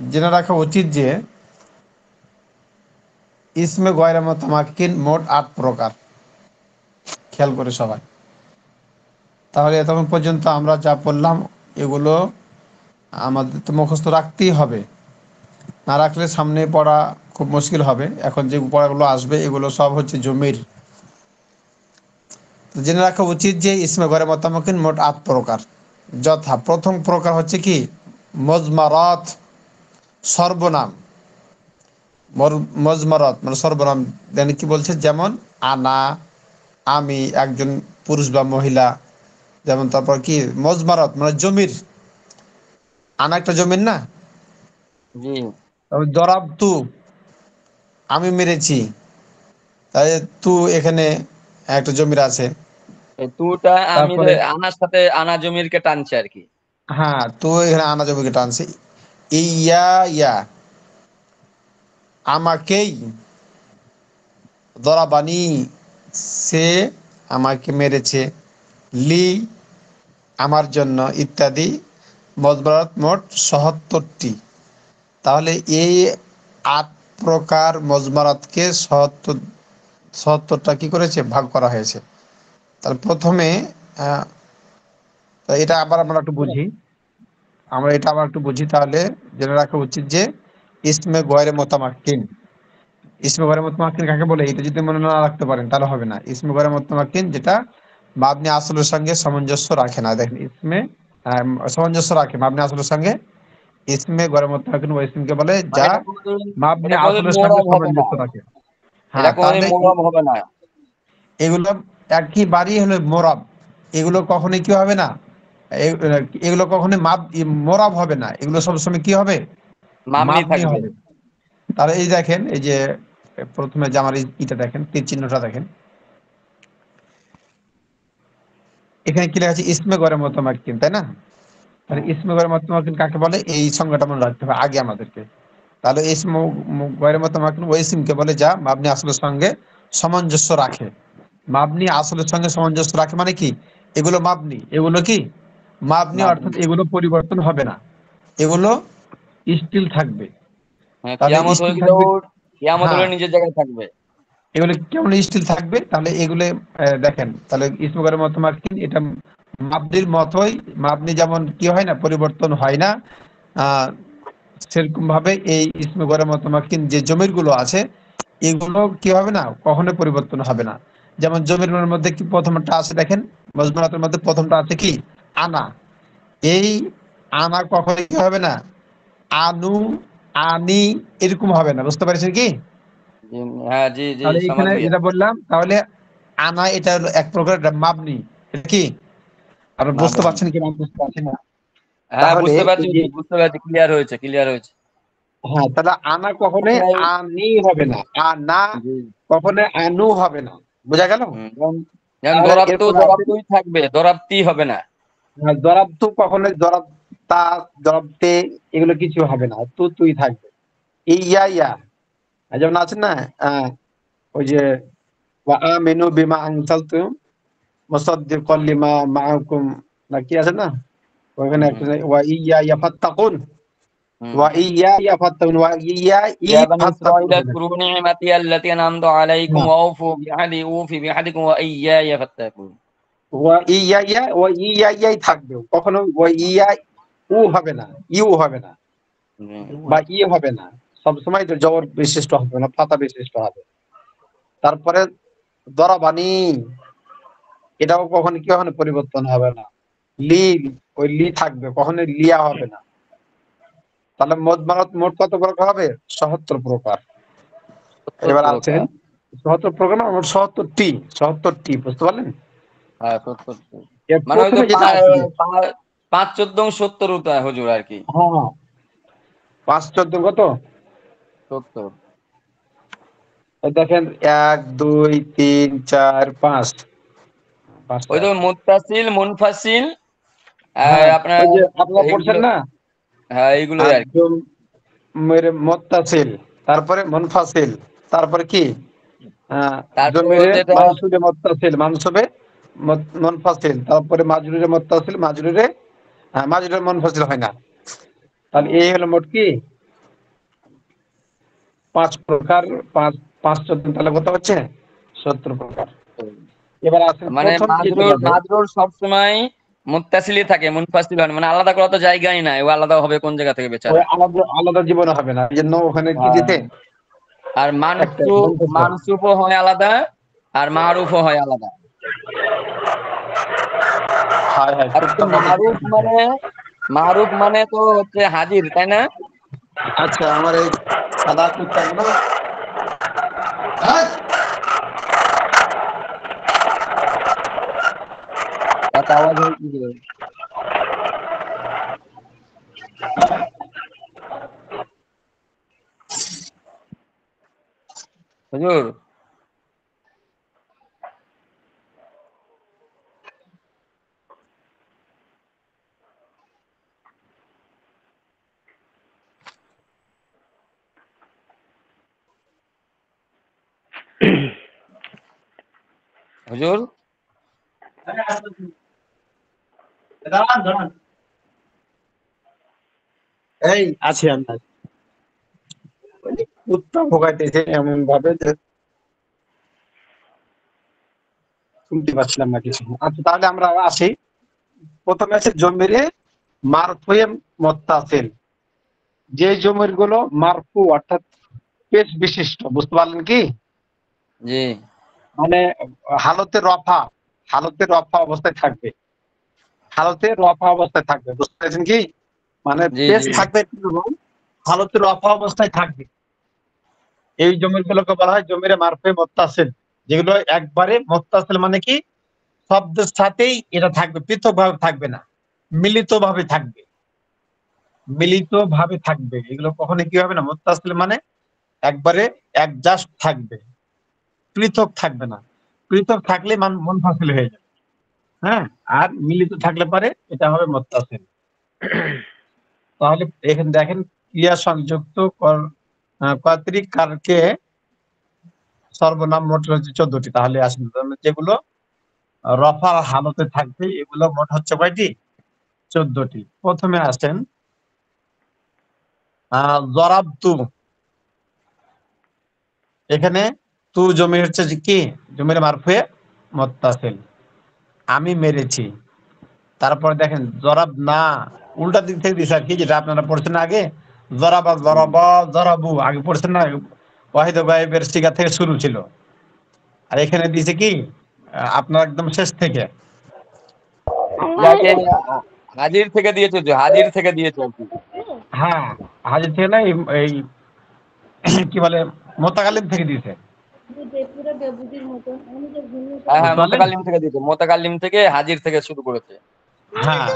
জেনে রাখা উচিত যে ইসমে গয়রে মোতামাক্কিন মোট ৮ প্রকার। খেয়াল করে সবাই। তাহলে এতক্ষণ পর্যন্ত আমরা যা পড়লাম এগুলো আমাদের তো মুখস্থ রাখতেই হবে, না রাখলে সামনে পড়া খুব মুশকিল হবে। এখন যে পড়াগুলো আসবে এগুলো সব হচ্ছে জমির। তো জেনে রাখা উচিত যে ইসমে গয়রে মোতামাক্কিন মোট ৮ প্রকার। যথা প্রথম প্রকার হচ্ছে কি মজমারাত, সর্বনাম। মজমারাত মানে সর্বনাম, মানে কি বলছে, যেমন আনা, আমি, একজন পুরুষ বা মহিলা। যেমন তারপর কি মজমারাত মানে জমির, আনা একটা জমির না। জি তারপর দরাব তু, আমি মেরেছি, তাই তু এখানে একটা জমির আছে। এই তুটা তারপরে আনার সাথে আনা জমিরকে টানছে আর কি। হ্যাঁ, তু এখানে আনা জমিকে টানছে। ইয়া ইয়া, আমাকেই, দরাবানি, সে আমাকে মেরেছে, লি আমার জন্য, ইত্যাদি মজমারাত মোট ৭৭টি। তাহলে এই ৮ প্রকার মজমারাতকে ৭৭টা কি করেছে, ভাগ করা হয়েছে। তাহলে প্রথমে আহ, তো এটা আবার আমরা একটু বুঝি, তাহলে জেনে রাখা উচিত যে ইসমে গয়রে মোতামাক্কিন, ইসমে গয়রে মোতামাক্কিন কাকে বলে, এটা যদি মনে না রাখতে পারেন তাহলে হবে না। ইসমে গয়রে মোতামাক্কিন যেটা মাবনি আসলের সঙ্গে সামঞ্জস্য রাখে না। দেখেন ইসমে সামঞ্জস্য রাখে মাবনি আসলের সঙ্গে, ইসমে গয়রে মোতামাক্কিন ওই ইসমকে বলে মানে যা এটা কোনোদিন মাবনি এটা কোনোদিন আসলের সঙ্গে মোরাব হবে না, সামঞ্জস্য রাখে। এটা হ্যাঁ, কোনোদিন তাহলে মোরাব হবে না। এগুলো একইবারই হলো মোরাব, এগুলো কখনোই কি হবে না, এগুলো কখনোই মোরাব হবে না, এগুলো সবসময় কি হবে, মাবনি মাবনি থাকবে। হবে। তাহলে এই দেখেন, এই যে প্রথমে যে আমার ইটা দেখেন, তীর চিহ্নটা দেখেন, এখানে কি লেখা আছে, ইসমে গয়রে মুতামাক্কিন, তাই না? তাহলে ইসমে গয়রে মুতামাক্কিন কাকে বলে, এই সংজ্ঞাটা মনে রাখতে হবে আগে আমাদেরকে। তাহলে ইসমে গয়রে মুতামাক্কিন ওই ইসমকে বলে যা মাবনি আসলের সঙ্গে সামঞ্জস্য রাখে। মাবনি আসলের সঙ্গে সামঞ্জস্য রাখে মানে কি, এগুলো মাবনি, এগুলো কি মাবনি, মাবনি, অর্থাৎ এগুলো পরিবর্তন হবে না, এগুলো স্টিল থাকবে। হ্যাঁ, তাহলে কিয়ামত হয়ে স্টিল গেলেও থাকবে, কিয়ামত হ্যাঁ, হলে নিজের জায়গায় থাকবে। এগুলো কেমন স্টিল থাকবে, তাহলে এগুলো দেখেন, তাহলে ইসমে মতমার্কিন এটা মাবনির মতোই, মাবনি যেমন কি হয় না, পরিবর্তন হয় না, আহ সেরকম ভাবে এই ইসমে গয়রে মুতামাক্কিন যে জমির গুলো আছে, এগুলো কি হবে না, কখনো পরিবর্তন হবে না। যেমন জমির মধ্যে কি প্রথমটা আছে দেখেন, মজমুরাতের মধ্যে প্রথমটা আছে কি, আনা। এই আনা কখনো কি হবে না, আনু, আনি এরকম হবে না, বুঝতে পারছেন কি? জি, হ্যাঁ, জি জি, তাহলে সমাজ এখানে গিয়া। যেটা বললাম, তাহলে আনা এটা হলো এক প্রকার একটা মাবনি, এটা কি, আপনারা বুঝতে মাবনি, পারছেন কি না বুঝতে পারছেন না? হ্যাঁ তাহলে বুঝতে পারছি, এই যে, বুঝতে পারছি, ক্লিয়ার হয়েছে, ক্লিয়ার হয়েছে। হ্যাঁ, তাহলে আনা কখনোই এটাই, আনি হবে না, আনা জি, কখনোই আনু হবে না, বোঝা গেল? যেমন যেমন তাহলে দরাবতু এরপরে আছে দরাবতুই থাকবে, দরাবতি হবে না। জরাবতু, কখনোই জরাবতা, জরাবতে এগুলো কিছু হবে না, তুই থাকবে। ইয়া ইয়া, যেমন আছে না, ওই যে ওয়া আমিনু বিমা আনজালতুম মুসাদ্দিকাল লিমা মাআকুম, না কি আছে না, ওখানে একটা হুম, ওয়া ইয়া ইয়াফাত্তাকুন, হুম। ওয়া ইয়া ইয়াফাত্তাকুন, ওয়া ইয়া ইয়া বানি ইফাত্তাকুন ইসরাঈল হবে না। আযকুরু নি'মাতি আল্লাতী আন'আমতু আলাইকুম হ্যাঁ, ওয়া আউফু বিআহদি উফি বিআহদিকুম ওয়া ইয়্যায়া ফাত্তাকুন। ওয়া ইয়া ইয়াই থাকবে, কখনো ওয়া ইয়া উ হবে না, ইউ হবে না, বা ই হবে না, সবসময় তো জবর বিশিষ্ট হবে না, পাতা বিশিষ্ট হবে। তারপরে দরাবানি, এটাও কখনো কি হবে না, পরিবর্তন হবে না। লি, ওই লি থাকবে, কখনো লিয়া হবে না। তাহলে মোট কত প্রকার হবে, ৭৭ প্রকার। ৭০ এবার আছেন প্রকার। ৭৭ প্রকার না, মোট ৭৭টি, ৭৭টি, বুঝতে পারলেন? হ্যাঁ, ৭০ টি। এর মানে ওই তো প্রথমে যেটা আসবে, ৫ ১৪ ৭০ হুজুর আরকি। হ্যাঁ, ৫ ১৪ কত, ৭০। এই দেখেন, ১ ২ ৩ ৪ ৫, ওই ৫টা তো আছে। মুত্তাসিল, মুনফাসিল, হ্যাঁ, আপনার ওই যে আপনারা পড়ছেন এইগুলো, না, হ্যাঁ এইগুলোই আরকি। একদম মেরে মুত্তাসিল, তারপরে মুনফাসিল, তারপরে কি, তারপরে জমিরে যেটা, মানসুবে মুত্তাসিল, মানসুবে মুনফাসিল, তারপরে মাজরুরে মুত্তাসিল, মাজরুরে, মাজরুরে মুনফাসিল হয় না। তাহলে এই হলো মোট কি ৫ প্রকার, ৫ ৫ 14, তাহলে কত হচ্ছে, ৭০ প্রকার। এবার আসেন মানে প্রথম যেটা মাজরুর হবে, মাজরুর সবসময় মুত্তাসিলই থাকে, মুনফাসিল হয় না। মানে আলাদা করা তো জায়গাই নাই, ও আলাদা হবে কোন জায়গা থেকে ওই বেচারা। আলাদা আলাদা জীবনে হবে না, এই জন্য ওখানে কি আর দিতে, আর একটা মানসুব, মুনফাসিল হবে। মানসুবও হয় আলাদা, আর মারুফও হয় আলাদা। হায় হায়, আর হচ্ছে কুত্তা কত মারুফ চিল্লাচ্ছে। মানে, মারুফ মানে তো হচ্ছে হাজির, তাই না? আচ্ছা, আমার এই সাদা কুত্তাগুলো, এত আওয়াজ হয় কি করে? হুজুর, হুজুর এই আছি আমরা, কুত্তা ভোগাইতেছে এমন ভাবে যে শুনতে পাচ্ছিলাম না কিছু। আচ্ছা, তাহলে আমরা আসি। প্রথমে আছে জমিরে মারফুয়ে মুত্তাসিল। যে জমির গুলো মারফু অর্থাৎ পেশ বিশিষ্ট, বুঝতে পারলেন কি? জি মানে হালতে রফা, হালতে রফা অবস্থায় থাকবে, হালতে রফা অবস্থায় থাকবে, বুঝতে পেরেছেন কি? মানে জি পেশ জি থাকবে কিরকম? হালতে রফা অবস্থায় থাকবে। এই জমির গুলোকে বলা হয় জমিরে মারফুয়ে মুত্তাসিল, যেগুলো একবারে মুত্তাসিল মানে কি শব্দের সাথেই এটা থাকবে, পৃথক ভাবে থাকবে না, মিলিত ভাবে থাকবে, মিলিত ভাবে থাকবে। এগুলো কখনো কি হবে না, মুত্তাসিল মানে একবারে অ্যাডজাস্ট থাকবে, পৃথক থাকবে না। পৃথক থাকলে মুনফাসিল হয়ে যাবে। হ্যাঁ, আর মিলিত থাকলে পারে এটা হবে মুত্তাসিল। তাহলে এখানে দেখেন ক্রিয়া সংযুক্ত কর্তৃক কারকে সর্বনাম মোট হচ্ছে 14টি। তাহলে আসেন যেগুলো রফার হালতে থাকবে এগুলো মোট হচ্ছে কয়টি? 14টি। প্রথমে আসেন জরাবতু। এখানে তু জমি হচ্ছে যে কি, জমির মারফুয়ে মুত্তাসিল, আমি মেরেছি। তারপরে দেখেন জরাব না, উল্টা দিক থেকে দিছে আর কি, যেটা আপনারা পড়ছেন আগে, জরাবা জরাবা জরাবু আগে পড়ছেন না, ওয়াহিদ গায়েবের সিগা থেকে শুরু ছিল। আর এখানে দিছে কি আপনার একদম শেষ থেকে। যাকে হাজির থেকে দিয়েছে, যে হাজির থেকে দিয়েছে আর কি। হ্যাঁ, হাজির থেকে না, এই কি বলে মোতাকালিম থেকে দিয়েছে, হ্যাঁ হ্যাঁ, বুঝতে পারলেন? মোতাকাল্লিম থেকে দিয়েছে, মোতাকাল্লিম থেকে হাজির থেকে শুরু করেছে। হ্যাঁ,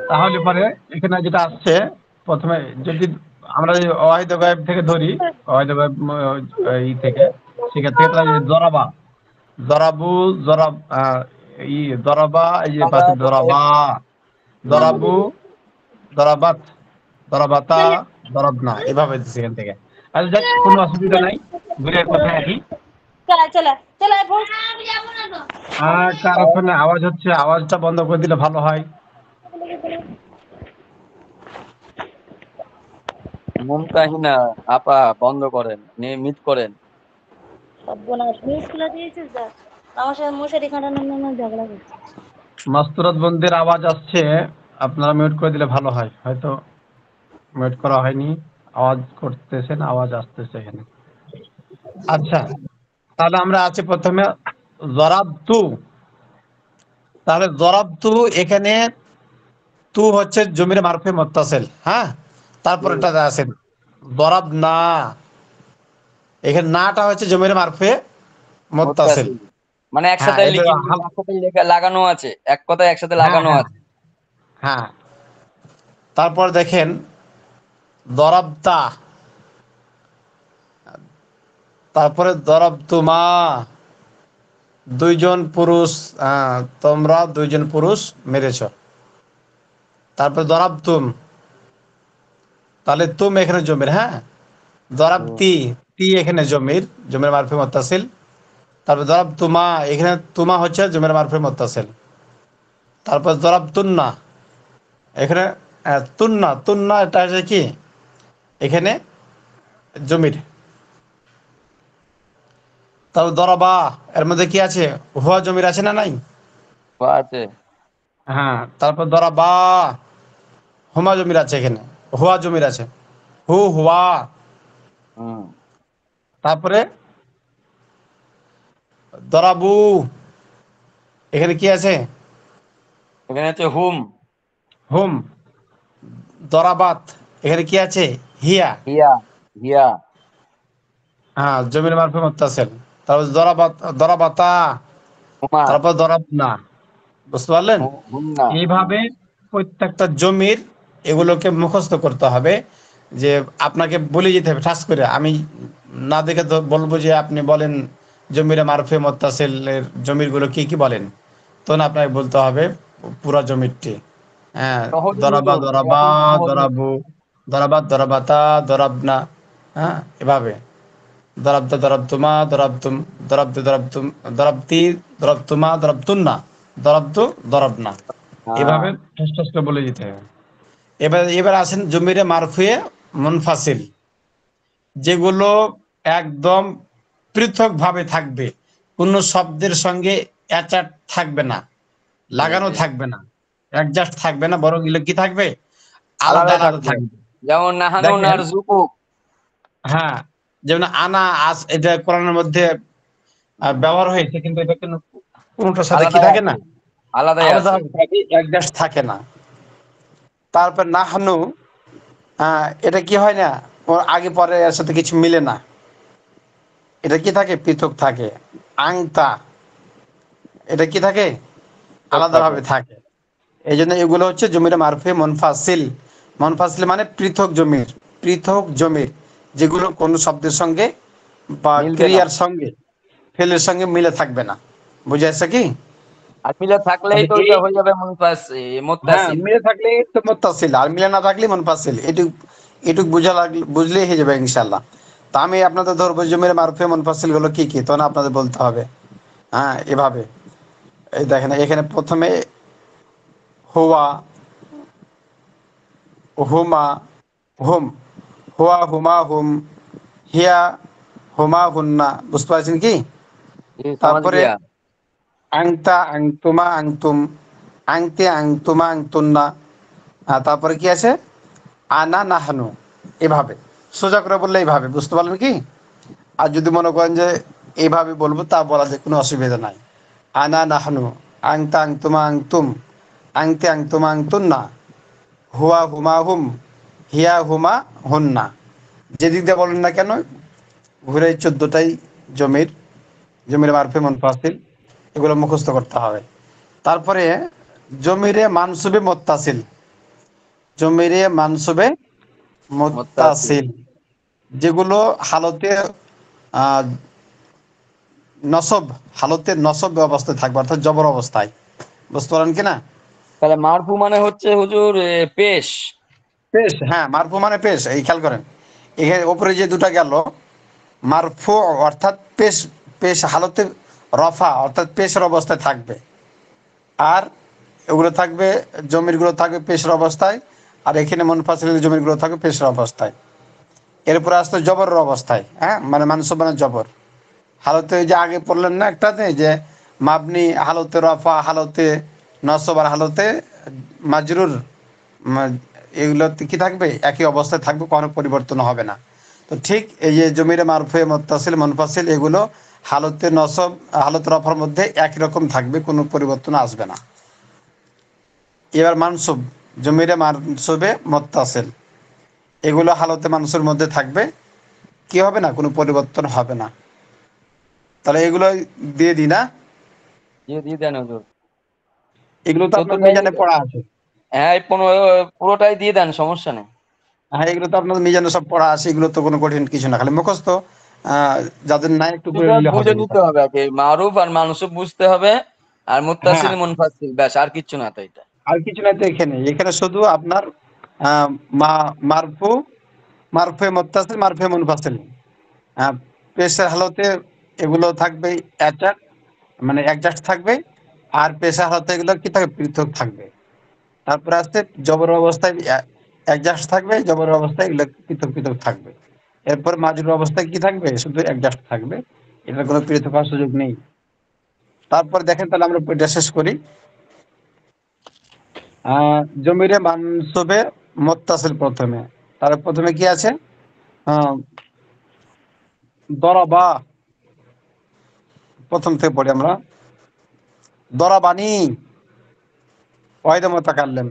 তাহলে পরে এখানে যেটা আসছে প্রথমে, যদি আমরা যদি ওয়াহিদ গায়েব থেকে ধরি, ওয়াহিদ গায়েব ই থেকে সেখান থেকে তাহলে জরাবা জরাবু জরাব ই জরাবা, এই যে পাশে জরাবা জরাবু জরাবাত জরাবাতা জরাবনা, এভাবে দিচ্ছে এখান থেকে। আচ্ছা যাক, কোনো অসুবিধা নাই, ঘুরে কথা একই। কার ওখানে আওয়াজ হচ্ছে, আওয়াজটা বন্ধ করে দিলে ভালো হয়। মুমতাহিনা আপা বন্ধ করেন, মিট করেন। মাস্তুরাত বন্দির আওয়াজ আসছে, আপনারা মিউট করে দিলে ভালো হয়, হয়তো মিউট করা হয়নি, আওয়াজ করতেছেন, আওয়াজ আসতেছে এখানে। আচ্ছা, তাহলে আমরা আছি প্রথমে জরাবতু। তাহলে জরাবতু এখানে তু হচ্ছে জমির মারফে মুত্তাসিল। হ্যাঁ, তারপর এটা আছেন জরাব না, এখানে নাটা হচ্ছে জমির মারফে মুত্তাসিল। মুত্তাসিল মানে হ্যাঁ, একসাথে এদের লিখে, একসাথে লাগানো আছে, এক কথায় একসাথে হ্যাঁ লাগানো হ্যাঁ আছে। হ্যাঁ। তারপর দেখেন দরাবতা, তারপরে দরাবতুমা, দুইজন পুরুষ, তোমরা দুইজন পুরুষ মেরেছ। তারপরে দরাবতুম, তাহলে তুম এখানে জমির। হ্যাঁ, হুম, দরাবতি, তি এখানে জমির, জমির মারফে মুত্তাসিল। তারপর দরাবতুমা, এখানে তুমা হচ্ছে জমির মারফে মুত্তাসিল। তারপর দরাবতুন্না, এখানে তুন্না, তুন্না এটা হচ্ছে কি এখানে জমির। তারপর দরাবা, এর মধ্যে কি আছে, হুয়া জমির আছে না নাই? আছে। হ্যাঁ, তারপর দরাবা, হুমা জমির আছে এখানে, হুয়া জমির আছে, হু হুয়া। হুম, তারপরে দরাবু, এখানে কি আছে, এখানে হচ্ছে হুম, হুম। দরাবাত, এখানে কি আছে, হিয়া। হিয়া, হিয়া, হ্যাঁ, জমির মারফে মুত্তাসিল। তারপর দরাবাত, দরাবাতা, হুমা, তারপর দরাবনা, বুঝতে পারলেন? হুম না। এইভাবে প্রত্যেকটা জমির এগুলোকে মুখস্থ করতে হবে, যে আপনাকে বলে যেতে হবে ঠাস করে। আমি না দেখে তো বলবো যে আপনি বলেন জমির মারফে মুত্তাসিলের জমির গুলো কি কি বলেন, তখন আপনাকে বলতে হবে পুরা জমিরটি। হ্যাঁ, সহজ দরাবা নিয়ম, দরাবা, একদম সহজ নিয়ম। দরাবু, দরাবাত দরাবাতা, দরাবনা। হ্যাঁ, এভাবে। দরাবতা দরাবতুমা দরাবতুম দরাবতে দরাবতুম দরাবতি দরাবতুমা দরাবতুন্না দরাবতু দরাবনা, এভাবে ঠস ঠস করে বলে যেতে হবে। এবার আসেন জমিরে মারফুয়ে মুনফাসিল, যেগুলো একদম পৃথক ভাবে থাকবে, কোনো শব্দের সঙ্গে অ্যাটাচ থাকবে না, লাগানো থাকবে না, অ্যাডজাস্ট থাকবে না, বরং এগুলো কি থাকবে, আলাদা আলাদা আলাদা থাকবে, থাকবে। যেমন নাহানু দেখেন, নারজুকুক। হ্যাঁ, যেমন আনা আস, এটা কোরআনের মধ্যে ব্যবহার হয়েছে, কিন্তু এটা কিন্তু কোনটার সাথে কি আলাদাই থাকে না, আছে, আলাদাই আলাদা আছে। থাকে, অ্যাডজাস্ট থাকে না। তারপর নাহনু, এটা কি হয় না, ওর আগে পরে এর সাথে কিছু মিলে না, এটা কি থাকে, পৃথক থাকে। আংতা, এটা কি থাকে, সব থাকে। আলাদাভাবে থাকে। এই জন্য এগুলো হচ্ছে জমির মারফে মনফাসিল। মনফাসিল মানে পৃথক জমির, পৃথক জমির, যেগুলো কোনো শব্দের সঙ্গে বা মিলবে না, ক্রিয়ার সঙ্গে, ফেলের সঙ্গে মিলে থাকবে না। বুঝে আসছে কি? আর মিলে থাকলেই তাহলে তো এই, ওইটা হয়ে যাবে হ্যাঁ, মুত্তাসিল। মিলে থাকলে তো মুত্তাসিল, আর মিলে না থাকলে মুনফাসিল। এটুক এটুক বুঝা লাগলে, বুঝলেই হয়ে যাবে ইনশাল্লাহ। তা আমি আপনাদের ধরবো জমির মারফে মুনফাসিল গুলো কি কি, তখন আপনাদের বলতে হবে। হ্যাঁ, এভাবে। এই দেখেন, এখানে প্রথমে হুয়া, হুমা, হুম, হুয়া হুমা হুম, হিয়া হুমা হুন্না, বুঝতে পারছেন কি? সমাজ তারপরে গিয়া। আংতা আংতুমা আংতুম, আংতে আংতুমা আংতুন্না। তারপরে কি আছে, আনা নাহানু, এভাবে সোজা করে বললে এইভাবে বুঝতে পারলেন কি? আর যদি মনে করেন যে এইভাবে বলবো, তা বলা যায়, কোনো অসুবিধা নাই। আনা নাহানু, আংতা আংতুমা আংতুম, আংতে আংতুমা আংতুন্না, হুয়া হুমা হুম, হিয়া হুমা হুন্না। যেদিক দিয়ে বলেন না কেন, ঘুরে 14টাই জমির, জমির মারফে মুনফাসিল, এগুলো মুখস্থ করতে হবে। তারপরে জমিরে মানসুবে মুত্তাসিল, জমিরে মানসুবে মুত্তাসিল। মুত্তাসিল, যেগুলো হালতে আহ, নসব, হালতে নসব অবস্থায় থাকবে, অর্থাৎ জবর অবস্থায়। বুঝতে পারেন কিনা? তাহলে মারফু মানে হচ্ছে হুজুর পেশ। পেশ, হ্যাঁ, মারফু মানে পেশ। এই খেয়াল করেন, এখানে ওপরে যে দুটা গেল, মারফু অর্থাৎ পেশ, পেশ হালতে রফা, অর্থাৎ পেশের অবস্থায় থাকবে। আর এগুলো থাকবে, জমিরগুলো থাকবে পেশের অবস্থায়, আর এখানে মুনফাসিলের জমিরগুলো থাকবে পেশের অবস্থায়। এরপরে আসতে জবরের অবস্থায়, হ্যাঁ, মানে মানসুব মানে জবর। হালতে ওই যে আগে পড়লেন না একটাতে, যে মাবনি, হালতে রফা, হালতে নসব, আর হালতে মাজরুর, এগুলো কি থাকবে, একই অবস্থায় থাকবে, কোনো পরিবর্তন হবে না। তো ঠিক এই যে জমিরে মারফুয়ে মুত্তাসিল মুনফাসিল, এগুলো হালতে নসব, হালতে রফার মধ্যে একই রকম থাকবে, কোনো পরিবর্তন আসবে না। এবার মানসুব, জমিরে মানসুবে মুত্তাসিল, এগুলো হালতে মানসুর মধ্যে থাকবে, কি হবে না, কোনো পরিবর্তন হবে না। তাহলে এগুলো দিয়ে দিই না, দিয়ে দিয়ে দেন হুজুর। এগুলো তো আপনার 14টাই, মিজানে পড়া আছে। হ্যাঁ এই 15 পুরোটাই দিয়ে দেন, সমস্যা নেই। হ্যাঁ, এগুলো তো আপনার মিজানে সব পড়া আছে, এগুলো তো কোনো কঠিন কিছু না, খালি মুখস্থ। যাদের নাই, একটু করে শুধু নিলে হবে বুঝে নিতে ইনশাআল্লাহ। হবে আর কি, মারুফ আর মানসুব বুঝতে হবে, আর হ্যাঁ, মুত্তাসিল মুনফাসিল, ব্যাস, আর কিচ্ছু না তো এটা। আর কিছু নাই তো এখানে, এখানে শুধু আপনার আহ, মারফু, মারফে মুত্তাসিল, মারফে মুনফাসিল, পেশের হালতে এগুলো থাকবে অ্যাটাক, মানে অ্যাডজাস্ট থাকবে। আর পেশার হালতে এগুলো কি থাকবে, পৃথক থাকবে। তারপরে আসতে জবর অবস্থায় অ্যাডজাস্ট থাকবে, জবর অবস্থায় এগুলো পৃথক পৃথক থাকবে। এরপর মাজরুর অবস্থায় কি থাকবে, শুধু অ্যাডজাস্ট থাকবে, এটার কোনো পৃথক হওয়ার সুযোগ নেই। তারপর দেখেন, তাহলে আমরা এটা শেষ করি। জমিরে মানসুবে মুত্তাসিল প্রথমে, তার প্রথমে কি আছে, আহ, দরাবা, প্রথম থেকে পড়ি আমরা, দরাবানি, ওয়াহিদে মুতাকাল্লিম,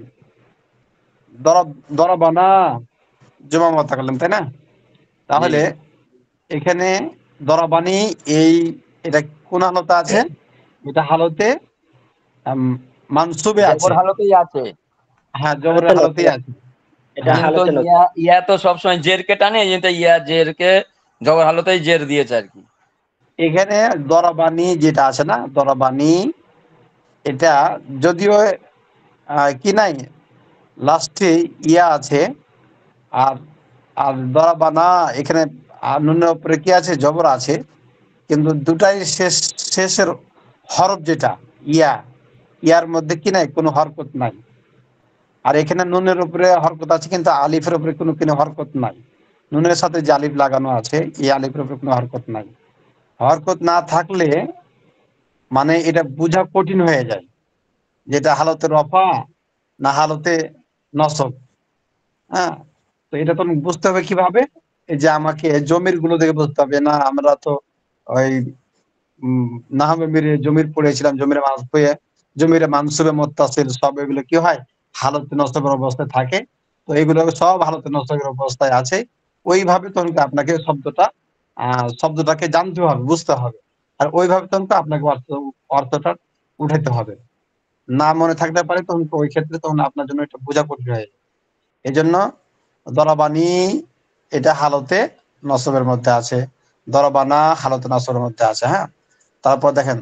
দরব, দরাবানা, জুমা মুতাকাল্লিম, তাই না? জি, তাহলে এখানে দরাবানি, এই, এটা কোন হালতে আছে, এটা হালতে আম, মানসুবে জবর আছে। হালতেই আছে, হ্যাঁ, জবরের হালতে হালতেই নসব, আছে। এটা হ্যাঁ, কিন্তু হালতে ইয়া নসব। ইয়া তো সবসময় জেরকে টানে, এই জন্য ইয়া জেরকে জবর হালতেই জের দিয়েছে আর কি। এখানে দরাবানি যেটা আছে না, দরাবানি, এটা যদিও কি নাই, লাস্টে ইয়া আছে, আর আর দরাবানা, এখানে আর নুনের উপরে কি আছে, জবর আছে, কিন্তু দুটাই শেষের হরফ যেটা ইয়া, ইয়ার মধ্যে কি নাই, কোনো হরকত নাই। আর এখানে নুনের উপরে হরকত আছে, কিন্তু আলিফের উপরে কোনো হরকত নাই। নুনের সাথে যে আলিফ লাগানো আছে, এই আলিফের উপরে কোনো হরকত নাই। হরকত না থাকলে মানে এটা বোঝা কঠিন হয়ে যায়, যেটা হালতে রফা না হালতে নসব। হ্যাঁ, তো এটা তো বুঝতে হবে কিভাবে, এই যে আমাকে জমির গুলো দেখে বুঝতে হবে। না আমরা তো ওই নাহবে মিরে জমির পড়েছিলাম, জমিরে মানসুবে মুত্তাসিল সব এগুলো কি হয়, হালতে নসবের অবস্থায় থাকে। তো এগুলো সব হালতে নসবের অবস্থায় আছে। ওইভাবে তোমাকে আপনাকে শব্দটাকে জানতে হবে, বুঝতে হবে। আর ওইভাবে তোমাকে আপনাকে অর্থটা উঠাইতে হবে। না মনে থাকতে পারে তখন ওই ক্ষেত্রে তখন আপনার জন্য এটা বোঝা কঠিন হয়ে যায়। এই জন্য দরাবানি এটা হালতে নসবের মধ্যে আছে, দরাবানা হালতে নসবের মধ্যে আছে। হ্যাঁ, তারপর দেখেন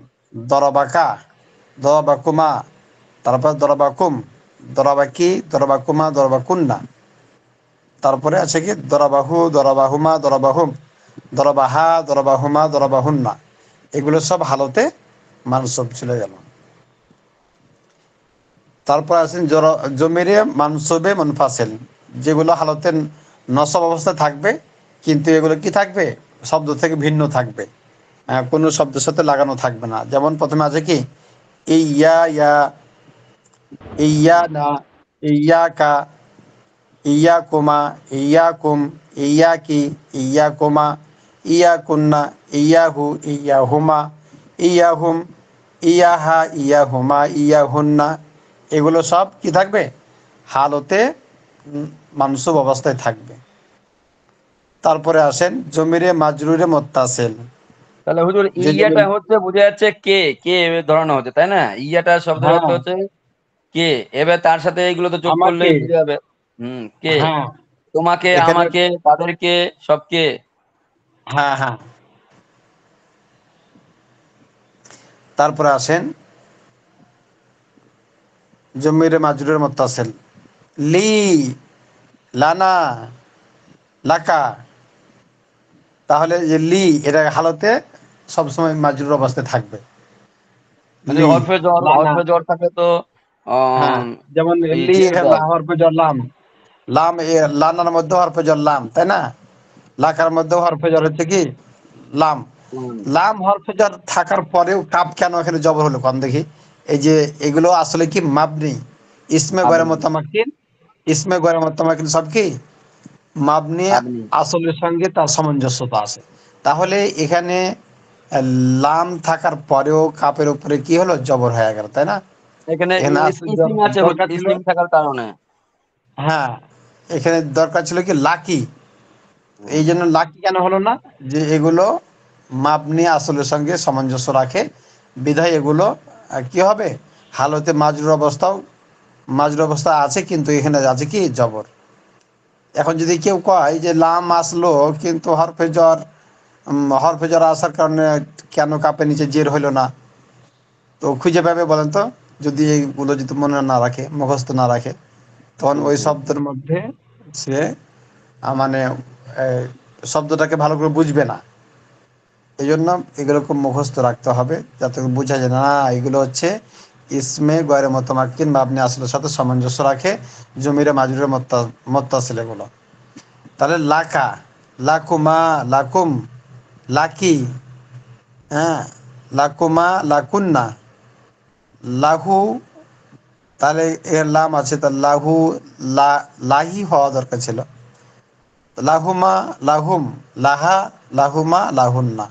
দরাবাকা, দরাবাকুমা, তারপর দরাবাকুম, দরাবাকি, দরাবাকুমা, দরাবাকুন্না। তারপরে আছে কি দরাবাহু, দরাবাহুমা, দরাবাহুম, দরাবাহা, দরাবাহুমা, দরাবাহুন্না। এগুলো সব হালতে মানসব চলে গেল। তারপর আছেন জমিরে মানসুবে মুনফাসিল, যেগুলো হালতে নসব অবস্থায় থাকবে, কিন্তু এগুলো কি থাকবে, শব্দ থেকে ভিন্ন থাকবে, কোনো শব্দের সাথে লাগানো থাকবে না। যেমন প্রথমে আছে কি ইয়া ইয়া, ইয়া না, ইয়া কা, ইয়া কুমা, ইয়া কুম, ইয়া কি, ইয়া কুমা, ইয়া কুন্না, ইয়াহু, ইয়া হুমা, ইয়া হুম, ইয়াহা, ইয়া হুমা, ইয়া হুন্না। এগুলো সব কি থাকবে, হালতে মানসুব অবস্থায় থাকবে। তারপরে আসেন জমিরে মাজরুরে মোত্তাসিল, তাহলে হুজুর যে ইয়াটা হচ্ছে বোঝা যাচ্ছে কে কে ধরানো হচ্ছে, তাই না? ইয়াটা শব্দের অর্থ হ্যাঁ হচ্ছে কে। এবার তার সাথে এইগুলো তো যোগ আমাকে, করলেই বুঝে যাবে। কে, হ্যাঁ তোমাকে, এখানে, আমাকে, তাদেরকে, সবকে। হ্যাঁ হ্যাঁ। তারপরে আসেন জমিরে মাজরুরে মোত্তাসিল, লি, লানা, লাকা। তাহলে যে লি, এটা হালতে সবসময় মাজরুর অবস্থায় থাকবে। যদি লি, লানা, হরফে জ্বর থাকে তো হ্যাঁ, আম, যেমন এই লি জের দেয়। হরফে জ্বর লাম, লাম লানার মধ্যে হরফে জ্বর লাম, তাই না? লাকার মধ্যে হরফে জ্বর হচ্ছে কি লাম। লাম হরফে জ্বর থাকার পরেও কাপ কেন এখানে জবর হলো কম দেখি? এই যে এগুলো আসলে কি মাবনি, ইসমে গয়রে আপনি মোতামাক্কিন, ইসমে গয়রে মোতামাক্কিন সব কি মাবনি, আপনি আসলের সঙ্গে তার সামঞ্জস্যতা আছে। তাহলে এখানে লাম থাকার পরেও কাপের উপরে কি হলো, জবর হয়ে গেল, তাই না? এখানে এখানে আসলে ইসিম আছে হুজুর, দরকার ছিল, ইসিম থাকার কারণে। হ্যাঁ এখানে দরকার ছিল কি লাকি। হুম, এই জন্য লাকি কেন হলো না, যে এগুলো মাবনি আসলের সঙ্গে সামঞ্জস্য রাখে, বিধায় এগুলো কি হবে, হালতে মাজরুর অবস্থা আছে, কিন্তু এখানে আছে কি জবর। এখন যদি কেউ কয় যে লাম আসলো কিন্তু হরফে জ্বর আসার কারণে কেন কাপের নিচে জের হইলো না, তো খুঁজে পাবে বলেন তো? যদি এইগুলো যদি মনে না রাখে, মুখস্থ না রাখে, তখন হুম, ওই হুম। শব্দের মধ্যে সে মানে এই, শব্দটাকে ভালো করে বুঝবে না। এই জন্য এগুলোকে মুখস্থ রাখতে হবে, যাতে করে বোঝা যায় না এগুলো হচ্ছে ইসমে গয়রে মোতামাক্কিন বা আপনি আসলের সাথে সামঞ্জস্য রাখে, জমিরে মাজরুরে মোত্তাসিল এগুলো। তাহলে লাকা, লাকুমা, লাকুম, লাকি, হ্যাঁ, লাকুমা, লাকুন্না, লাহু। তাহলে এর লাম আছে, তার লাহু, লাহি হওয়া দরকার ছিল, লাহুমা, লাহুম, লাহা, লাহুমা, লাহুন্না।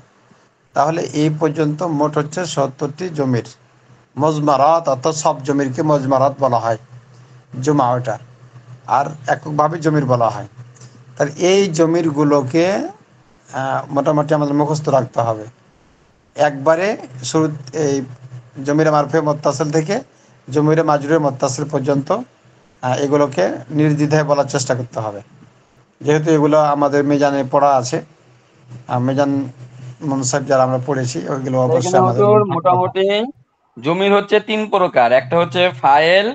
তাহলে এই পর্যন্ত মোট হচ্ছে 70টি জমির মজমারাত, অর্থাৎ সব জমিরকে মজমারাত বলা হয়, জমা ওটা। আর এককভাবে জমির বলা হয়। তাহলে এই জমিরগুলোকে মোটামুটি আমাদের মুখস্থ রাখতে হবে একবারে। শুরু এই জমিরে মারফে মোত্তাসিল থেকে জমিরে মাজরুরে মোত্তাসিল পর্যন্ত এগুলোকে নির্দ্বিধায় বলার চেষ্টা করতে হবে, যেহেতু এগুলো আমাদের মেজানে পড়া আছে। মেজান মুনসাফ যারা আমরা পড়েছি ওইগুলো এখানে অবশ্যই আমাদের হুজুর মনে থাকার কথা। মোটামুটি জমির হচ্ছে তিন প্রকার, একটা হচ্ছে ফাইল,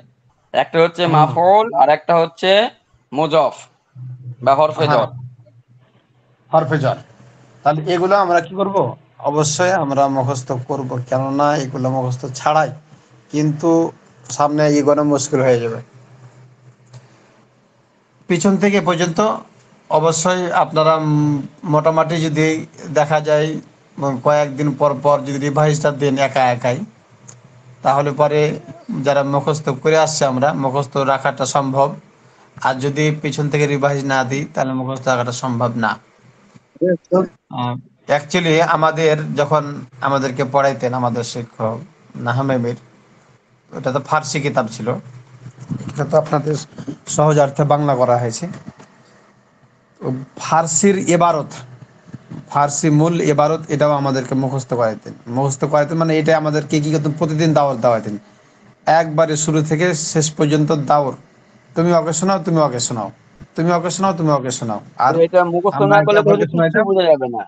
একটা হচ্ছে হুম, মাফউল, আর একটা হচ্ছে মুজফ বা হরফে হ্যাঁ জ্বর। হরফে জ্বর। তাহলে এগুলো আমরা কি করব? অবশ্যই আমরা মুখস্থ করব, কেননা এগুলো মুখস্থ ছাড়াই কিন্তু সামনে এগোনো মুশকিল হয়ে যাবে। পিছন থেকে পর্যন্ত অবশ্যই আপনারা মোটামুটি যদি দেখা যায় কয়েকদিন পর পর যদি রিভাইজটা দেন একা একাই, তাহলে পরে যারা মুখস্থ করে আসছে আমরা মুখস্থ রাখাটা সম্ভব। আর যদি পিছন থেকে রিভাইজ না দিই তাহলে মুখস্থ রাখাটা সম্ভব না। অ্যাকচুয়ালি আমাদের যখন আমাদেরকে পড়াইতেন আমাদের শিক্ষক নাহমেমির, ওটা তো ফার্সি কিতাব ছিল, এটা তো আপনাদের সহজার্থে বাংলা করা হয়েছে। তো ফার্সির এবারত, ফার্সি মূল এবারত এটাও আমাদেরকে মুখস্থ করাইতেন মানে এটা আমাদেরকে কি করতেন, প্রতিদিন দাওয়াত দেওয়াতেন একবারে শুরু থেকে শেষ পর্যন্ত দাওর, তুমি ওকে শোনাও, তুমি ওকে শোনাও, তুমি ওকে শোনাও, তুমি ওকে শোনাও। তো আর এটা মুখস্থ আমরা না একে করলে তো অপরকে কিচ্ছু শোনাইতাম। বোঝা যাবে না।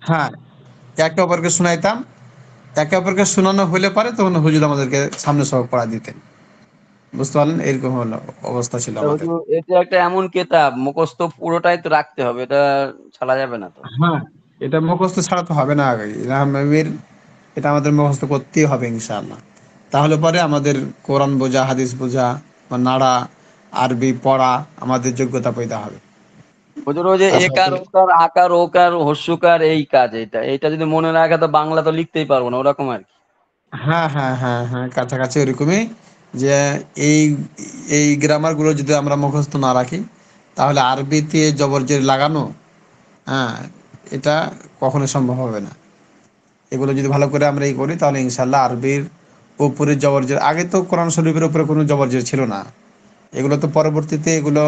হ্যাঁ, একে অপরকে শোনাইতাম, একে অপরকে শোনানো হলে পারে তখন হুজুর আমাদেরকে সামনে সবক পড়া দিতেন। বুঝতে পারলেন, এরকম হলো অবস্থা ছিল তো আমাদের। হুজুর, এটা একটা এমন কেতাব মুখস্থ পুরোটাই তো রাখতে হবে, এটা ছাড়া যাবে না তো। হ্যাঁ, এটা মুখস্থ ছাড়া তো হবে না। আগে ইলহাম নবীর এটা আমাদের মুখস্থ করতেই হবে ইনশাআল্লাহ। তাহলে পরে আমাদের কোরআন বোঝা, হাদিস বোঝা বা নাড়া, আরবি পড়া আমাদের যোগ্যতা পেতে হবে। হুজুর, ওই যে আচ্ছা, একার ওকার আকার ওকার হস্যকার এই কাজ, এটা যদি মনে না রাখে তো বাংলা তো লিখতেই পারবো না, ওরকম আর কি। হ্যাঁ হ্যাঁ হ্যাঁ হ্যাঁ, কাছাকাছি ওরকমই যে এই এই গ্রামারগুলো যদি আমরা মুখস্থ না রাখি তাহলে আরবিতে জবরজের লাগানো, হ্যাঁ, এটা কখনো সম্ভব হবে না। এগুলো যদি ভালো করে আমরা করি তাহলে ইনশাল্লাহ আরবির উপরে জবরজের, আগে তো কোরআন শরীফের উপরে কোনো জবরজের ছিল না, এগুলো তো পরবর্তীতে এগুলো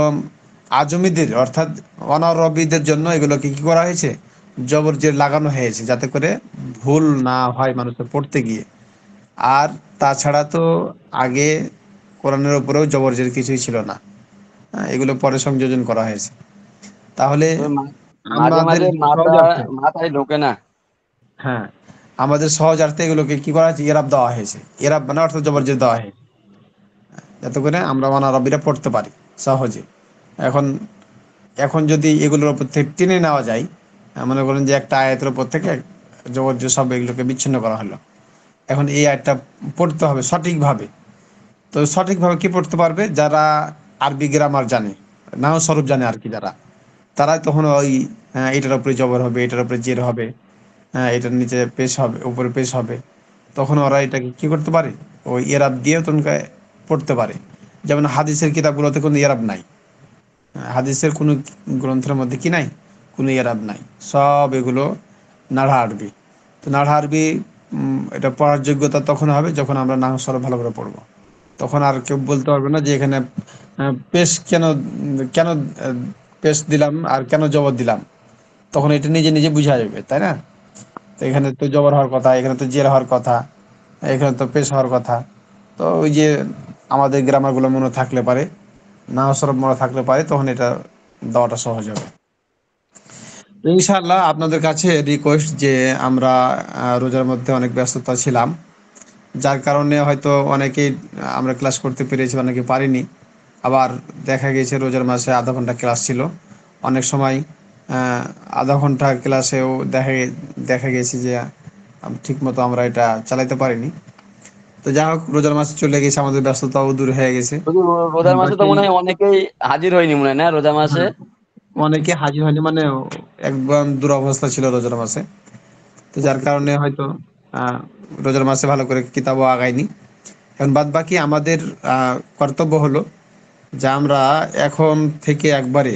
আজমিদের অর্থাৎ অনারবিদের জন্য এগুলোকে কি করা হয়েছে, জবরজের লাগানো হয়েছে যাতে করে ভুল না হয় মানুষের পড়তে গিয়ে। আর তাছাড়া তো আগে কোরআনের উপরেও জবরজের কিছুই ছিল না, হ্যাঁ, এগুলো পরে সংযোজন করা হয়েছে। তাহলে তো মাঝে আমাদের মাঝে সহজার্থে, মাথায় ঢোকে না। হ্যাঁ, আমাদের সহজার্থে এগুলোকে কি করা হয়েছে, এরাব দেওয়া হয়েছে, এরাব মানে অর্থাৎ জবরজের দেওয়া হয়েছে যাতে করে আমরা অনারবিরা পড়তে পারি সহজে। এখন এখন যদি এগুলোর উপর থেকে টেনে নেওয়া যায়, মনে করেন যে একটা আয়াতের উপর থেকে জবরদস্ত সব এগুলোকে বিচ্ছিন্ন করা হলো, এখন এই আয়াতটা পড়তে হবে সঠিকভাবে। তো সঠিকভাবে কি পড়তে পারবে, যারা আরবি গ্রামার জানে, নাও স্বরূপ জানে আর কি, যারা তারাই তখন ওই এটার উপরে জবর হবে, এটার উপরে জের হবে, এটার নিচে পেশ হবে, উপরে পেশ হবে, তখন ওরা এটাকে কি করতে পারে, ওই এরাব দিয়ে তখন পড়তে পারে। যেমন হাদিসের কিতাবগুলোতে কোনো এরাব নাই, হাদিসের কোনো গ্রন্থের মধ্যে কি নাই, কোনো এরাব নাই, সব এগুলো নাড়া আরবি। তো নাড়া আরবি এটা পড়ার যোগ্যতা তখন হবে যখন আমরা নাহ সরব ভালো করে পড়বো। তখন আর কেউ বলতে পারবে না যে এখানে পেশ কেন, কেন পেশ দিলাম আর কেন জবর দিলাম, তখন এটা নিজে নিজে বুঝা যাবে, তাই না? তো এখানে তো জবর হওয়ার কথা, এখানে তো জের হওয়ার কথা, এখানে তো পেশ হওয়ার কথা। তো ওই যে আমাদের গ্রামারগুলো মনে থাকলে পারে, নাহ সরব মনে থাকলে পারে, তখন এটা দেওয়াটা সহজ হবে। তো ইনশাআল্লাহ আপনাদের কাছে রিকোয়েস্ট যে আমরা রোজার মধ্যে অনেক ব্যস্ততা ছিলাম, যার কারণে হয়তো অনেকেই আমরা ক্লাস করতে পেরেছি, অনেকে পারিনি। আবার দেখা গেছে রোজার মাসে আধা ঘন্টা ক্লাস ছিল, অনেক সময় আধা ঘন্টা ক্লাসেও দেখা গেছে যে ঠিক মতো আমরা এটা চালাইতে পারিনি। তো যাই হোক, রোজার মাসে চলে গেছে, আমাদের ব্যস্ততাও দূর হয়ে গেছে। শুধু রোজার মাসে তো বাকি, মনে হয় অনেকেই হাজির হয়নি মনে হয়, না রোজা মাসে? হ্যাঁ, অনেকে হাজির হয়নি মানে একদম দুরবস্থা ছিল রোজার মাসে। তো যার কারণে হয়তো আহ, রোজার মাসে ভালো করে কিতাবও আগায়নি। এখন বাদ বাকি আমাদের কর্তব্য হলো যে আমরা এখন থেকে একবারে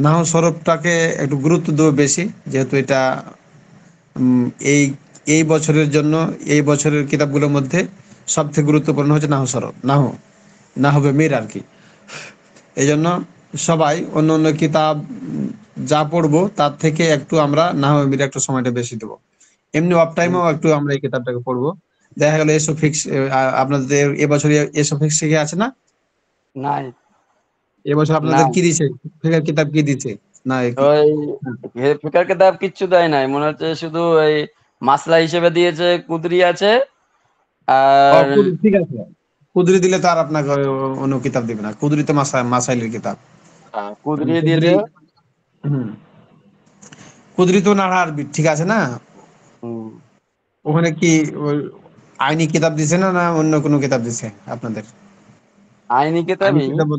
নাহ সরফটাকে একটু গুরুত্ব দেবো বেশি, যেহেতু এটা উম, এই এই বছরের জন্য, এই বছরের কিতাবগুলোর মধ্যে সবথেকে গুরুত্বপূর্ণ হচ্ছে নাহ সরফ, নাহবে মির আর কি। এই জন্য সবাই অন্য অন্য কিতাব যা পড়বো তার থেকে একটু আমরা নাহবে মিরে একটু সময়টা বেশি দেবো। এমনি অফ টাইমেও একটু আমরা এই কিতাবটাকে পড়বো। দেখা গেলো এসো ফিক্স, আপনাদের এবছর এসো ফিক্স শিখে আছে না? নাই। এবছর আপনাদের নাই, কি দিছে, ফিকার কিতাব কি দিছে? না কি, ওই ফিকার কিতাব কিচ্ছু দেয় নাই, মনে হচ্ছে শুধু ওই মাসলা হিসেবে দিয়েছে, কুদরি আছে আর ঠিক আছে, কুদরি দিলে তো আর আপনাকে অন্য কিতাব দিবে না, কুদরি তো মাসাইলের কিতাব। কুদরি কুদরি, দিয়েছে। হুম, কুদরিত নাড়া আরবি ঠিক আছে না? হুম। ওখানে কি ওই আইনি কিতাব দিছে না, না অন্য কোনো কিতাব দিছে আপনাদের? আইনি আইনি কিতাবই। কিতাব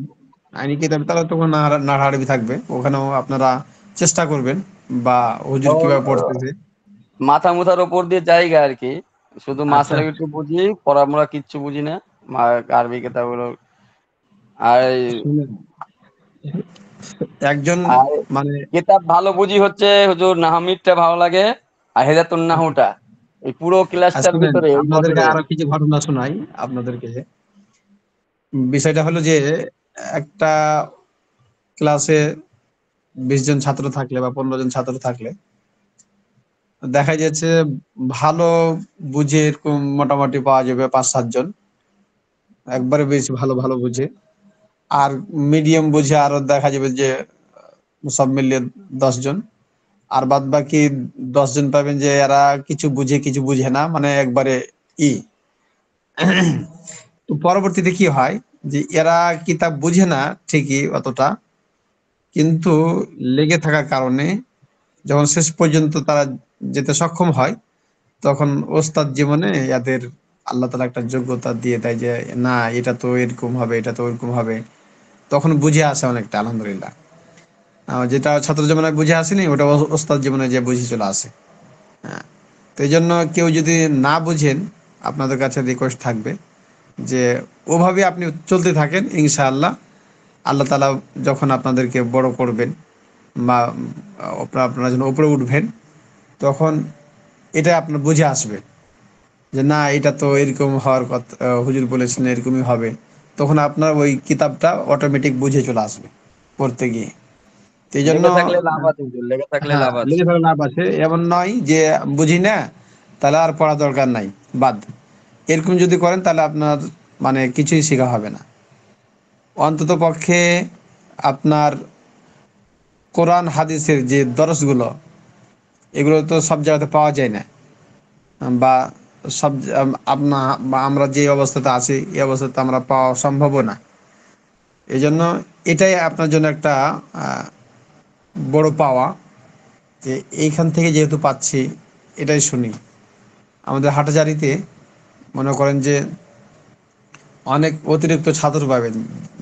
আইনি কিতাব তাহলে তো ওখানে নাড়া নাড়া আরবি থাকবে, ওখানেও আপনারা চেষ্টা করবেন, বা হুজুর ওর কিভাবে পড়তেছে। মাথা মুথার ওপর দিয়ে জায়গা আর কি, শুধু আচ্ছা, মাসলা একটু বুঝি, পড়ামরা কিচ্ছু বুঝি না। আরবি কিতাবগুলো আর শুনেন, একজন আর মানে কিতাব ভালো বুঝি হচ্ছে হুজুর নাহমিদটা ভালো লাগে, আর হেদাতুন নাহুটা, এই পুরো ক্লাসটার শুনেন, ভিতরে এই আপনাদেরকে বছরে। আরো কিছু ঘটনা শোনাই আপনাদেরকে। বিষয়টা হলো যে একটা ক্লাসে 20 জন ছাত্র থাকলে বা 15 জন ছাত্র থাকলে দেখা যাচ্ছে ভালো বুঝে এরকম মোটামুটি পাওয়া যাবে 5-7 জন, একবারে বেশি ভালো ভালো বুঝে। আর মিডিয়াম বুঝে আরো দেখা যাবে যে সব মিলিয়ে 10 জন। আর বাদ বাকি 10 জন পাবেন যে এরা কিছু বুঝে কিছু বুঝে না, মানে একবারে ই। তো পরবর্তীতে কি হয় যে এরা কিতাব বুঝে না ঠিকই অতটা, কিন্তু লেগে থাকার কারণে যখন শেষ পর্যন্ত তারা যেতে সক্ষম হয়, তখন ওস্তাদ জীবনে এদের আল্লাহ তাআলা একটা যোগ্যতা দিয়ে দেয় যে না এটা তো এরকম হবে, এটা তো ওরকম হবে। তখন বুঝে আসে অনেকটা, আলহামদুলিল্লাহ। যেটা ছাত্র জীবনে বুঝে আসেনি ওটা ওস্তাদ জীবনে যে বুঝে চলে আসে। হ্যাঁ, তো এই জন্য কেউ যদি না বুঝেন, আপনাদের কাছে রিকোয়েস্ট থাকবে যে ওভাবে আপনি চলতে থাকেন, ইনশাআল্লাহ আল্লাহ তাআলা যখন আপনাদেরকে বড় করবেন বা আপনারা যখন উপরে উঠবেন, তখন এটা আপনার বুঝে আসবে যে না এটা তো এরকম হওয়ার কথা, হুজুর বলেছিলেন এরকমই হবে। তখন আপনার ওই কিতাবটা অটোমেটিক বুঝে চলে আসবে পড়তে গিয়ে। তো এই জন্য লেগে থাকলে লাভ আছে হুজুর, লেগে থাকলে হ্যাঁ, লাভ আছে। লেগে থাকা লাভ আছে, এমন নয় যে বুঝি না তাহলে আর পড়া দরকার নাই, বাদ। এরকম যদি করেন তাহলে আপনার মানে কিছুই শেখা হবে না। অন্তত পক্ষে আপনার কোরআন হাদিসের যে দরসগুলো, এগুলো তো সব জায়গাতে পাওয়া যায় না, বা সব বা আমরা যে অবস্থাতে আছি এই অবস্থাতে আমরা পাওয়া সম্ভবও না। এই জন্য এটাই আপনার জন্য একটা আহ, বড় পাওয়া, যে এইখান থেকে যেহেতু পাচ্ছি এটাই শুনি। আমাদের হাটাজারিতে মনে করেন যে অনেক অতিরিক্ত ছাত্র পাবেন,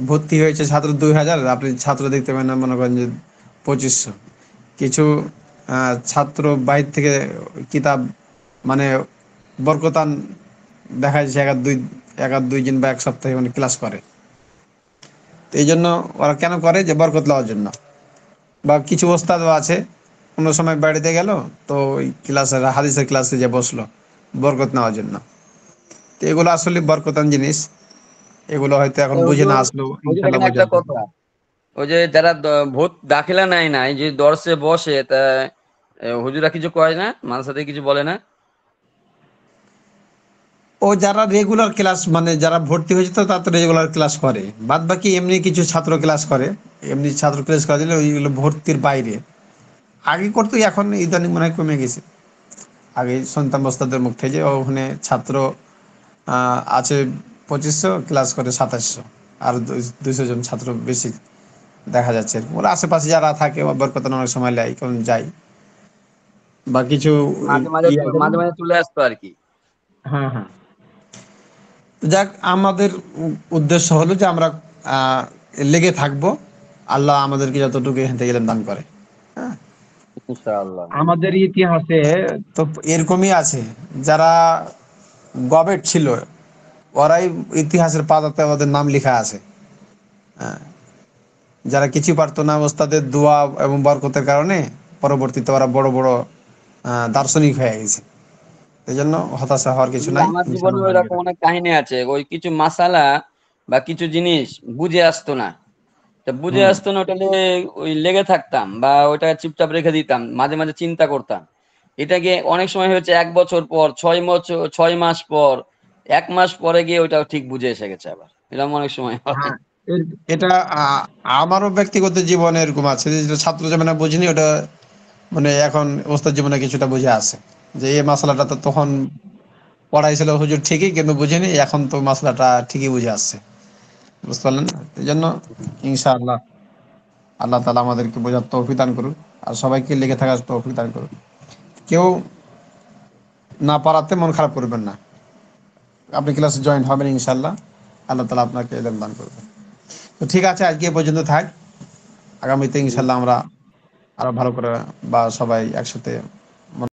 ভর্তি হয়েছে ছাত্র 2000, আপনি ছাত্র দেখতে পাবেন না মনে করেন যে 2500। কিছু ছাত্র বাইরে থেকে কিতাব মানে বরকতান দেখা যাচ্ছে এক আধ দুই দিন বা এক সপ্তাহে মানে ক্লাস করে। তো এই জন্য ওরা কেন করে, যে বরকত লওয়ার জন্য। বা কিছু ওস্তাদও আছে কোনো সময় বাড়িতে গেল, তো ওই ক্লাসের হাদিসের ক্লাসে যে বসলো বরকত নেওয়ার জন্য। তো এগুলো আসলে বরকতান জিনিস, এগুলো হয়তো এখন তো বুঝে না হুজুর, আসলেও হুজুর ইনশাল্লাহ এখানে বুঝে একটা আসবে। কথা, ওই যে যারা ভূত দাখিলা নেয় নাই, যে দর্শে বসে তা হুজুরা কিছু কয় না, মাদ্রাসাতে কিছু বলে না? ও যারা রেগুলার ক্লাস মানে যারা ভর্তি হয়েছে তো তারা তো রেগুলার ক্লাস করে, বাদ বাকি এমনি কিছু ছাত্র ক্লাস করে। এমনি ছাত্র ক্লাস করে দিলে ওইগুলো ভর্তির বাইরে। আগে করতো, এখন ইদানিং মনে হয় কমে গেছে। আগে শুনতাম ওস্তাদের মুখ থেকে যে ওখানে ছাত্র আছে 2500, ক্লাস করে 2700, আর 200 জন ছাত্র বেশি দেখা যাচ্ছে। ওরা আশেপাশে যারা থাকে বরকতান অনেক সময় লাই কোন যায়, বা কিছু মাঝে মাঝে ইয়ে আছে না? মাঝে মাঝে চলে আসতো আর কি। হ্যাঁ, হ্যাঁ। যাক, আমাদের উদ্দেশ্য হলো যে আমরা আহ, লেগে থাকবো, আল্লাহ আমাদেরকে যতটুকু এখান থেকে দান করে। হ্যাঁ, ইনশাআল্লাহ। আমাদের ইতিহাসে তো এরকমই আছে, যারা গবেট ছিল ওরাই ইতিহাসের পাতাতে ওদের নাম লেখা আছে। হ্যাঁ, যারা কিছু পারতো না ওস্তাদের দোয়া এবং বরকতের কারণে পরবর্তীতে ওরা বড় বড় দার্শনিক হয়ে গেছে। এই জন্য হতাশা হওয়ার কিছু হুজুর, নাই, আমার জীবনে ইনশাআল্লাহ লেগে ওইরকম থাকবে। অনেক কাহিনী আছে, ওই কিছু মাসালা বা কিছু জিনিস বুঝে আসতো না, তা বুঝে হুম। আসতো না, ওটা নিয়ে ওই লেগে থাকতাম বা ওটা চুপচাপ রেখে দিতাম, মাঝে মাঝে চিন্তা করতাম। এটাকে অনেক সময় হয়েছে 1 বছর পর, 6 বছর, 6 মাস পর, 1 মাস পরে গিয়ে ওটা ঠিক বুঝে এসে গেছে আবার, এরকম অনেক সময় হয়। হ্যাঁ, এটা আমারও ব্যক্তিগত জীবনে এরকম আছে যে যেটা ছাত্র জীবনে বুঝিনি ওটা মানে এখন ওস্তাদ জীবনে কিছুটা বুঝে আছে, যে এই মশলাটা তো তখন পড়াইছিল হুজুর ঠিকই কিন্তু বুঝিনি, এখন তো মশলাটা ঠিকই বুঝে আসছে। বুঝতে পারলেন না? এই জন্য ইনশাআল্লাহ আল্লাহ তাআলা আমাদেরকে বোঝার তৌফিক দান করুন, আর সবাইকে লেগে থাকার তৌফিক দান করুন। কেউ না পারাতে মন খারাপ করবেন না, আপনি ক্লাসে জয়েন হবেন ইনশাল্লাহ, আল্লাহ তাআলা আপনাকে ইলম দান করবেন। তো ঠিক আছে, আজকে এ পর্যন্ত থাক। আগামীতে ইনশাল্লাহ আমরা আরো ভালো করে বা সবাই একসাথে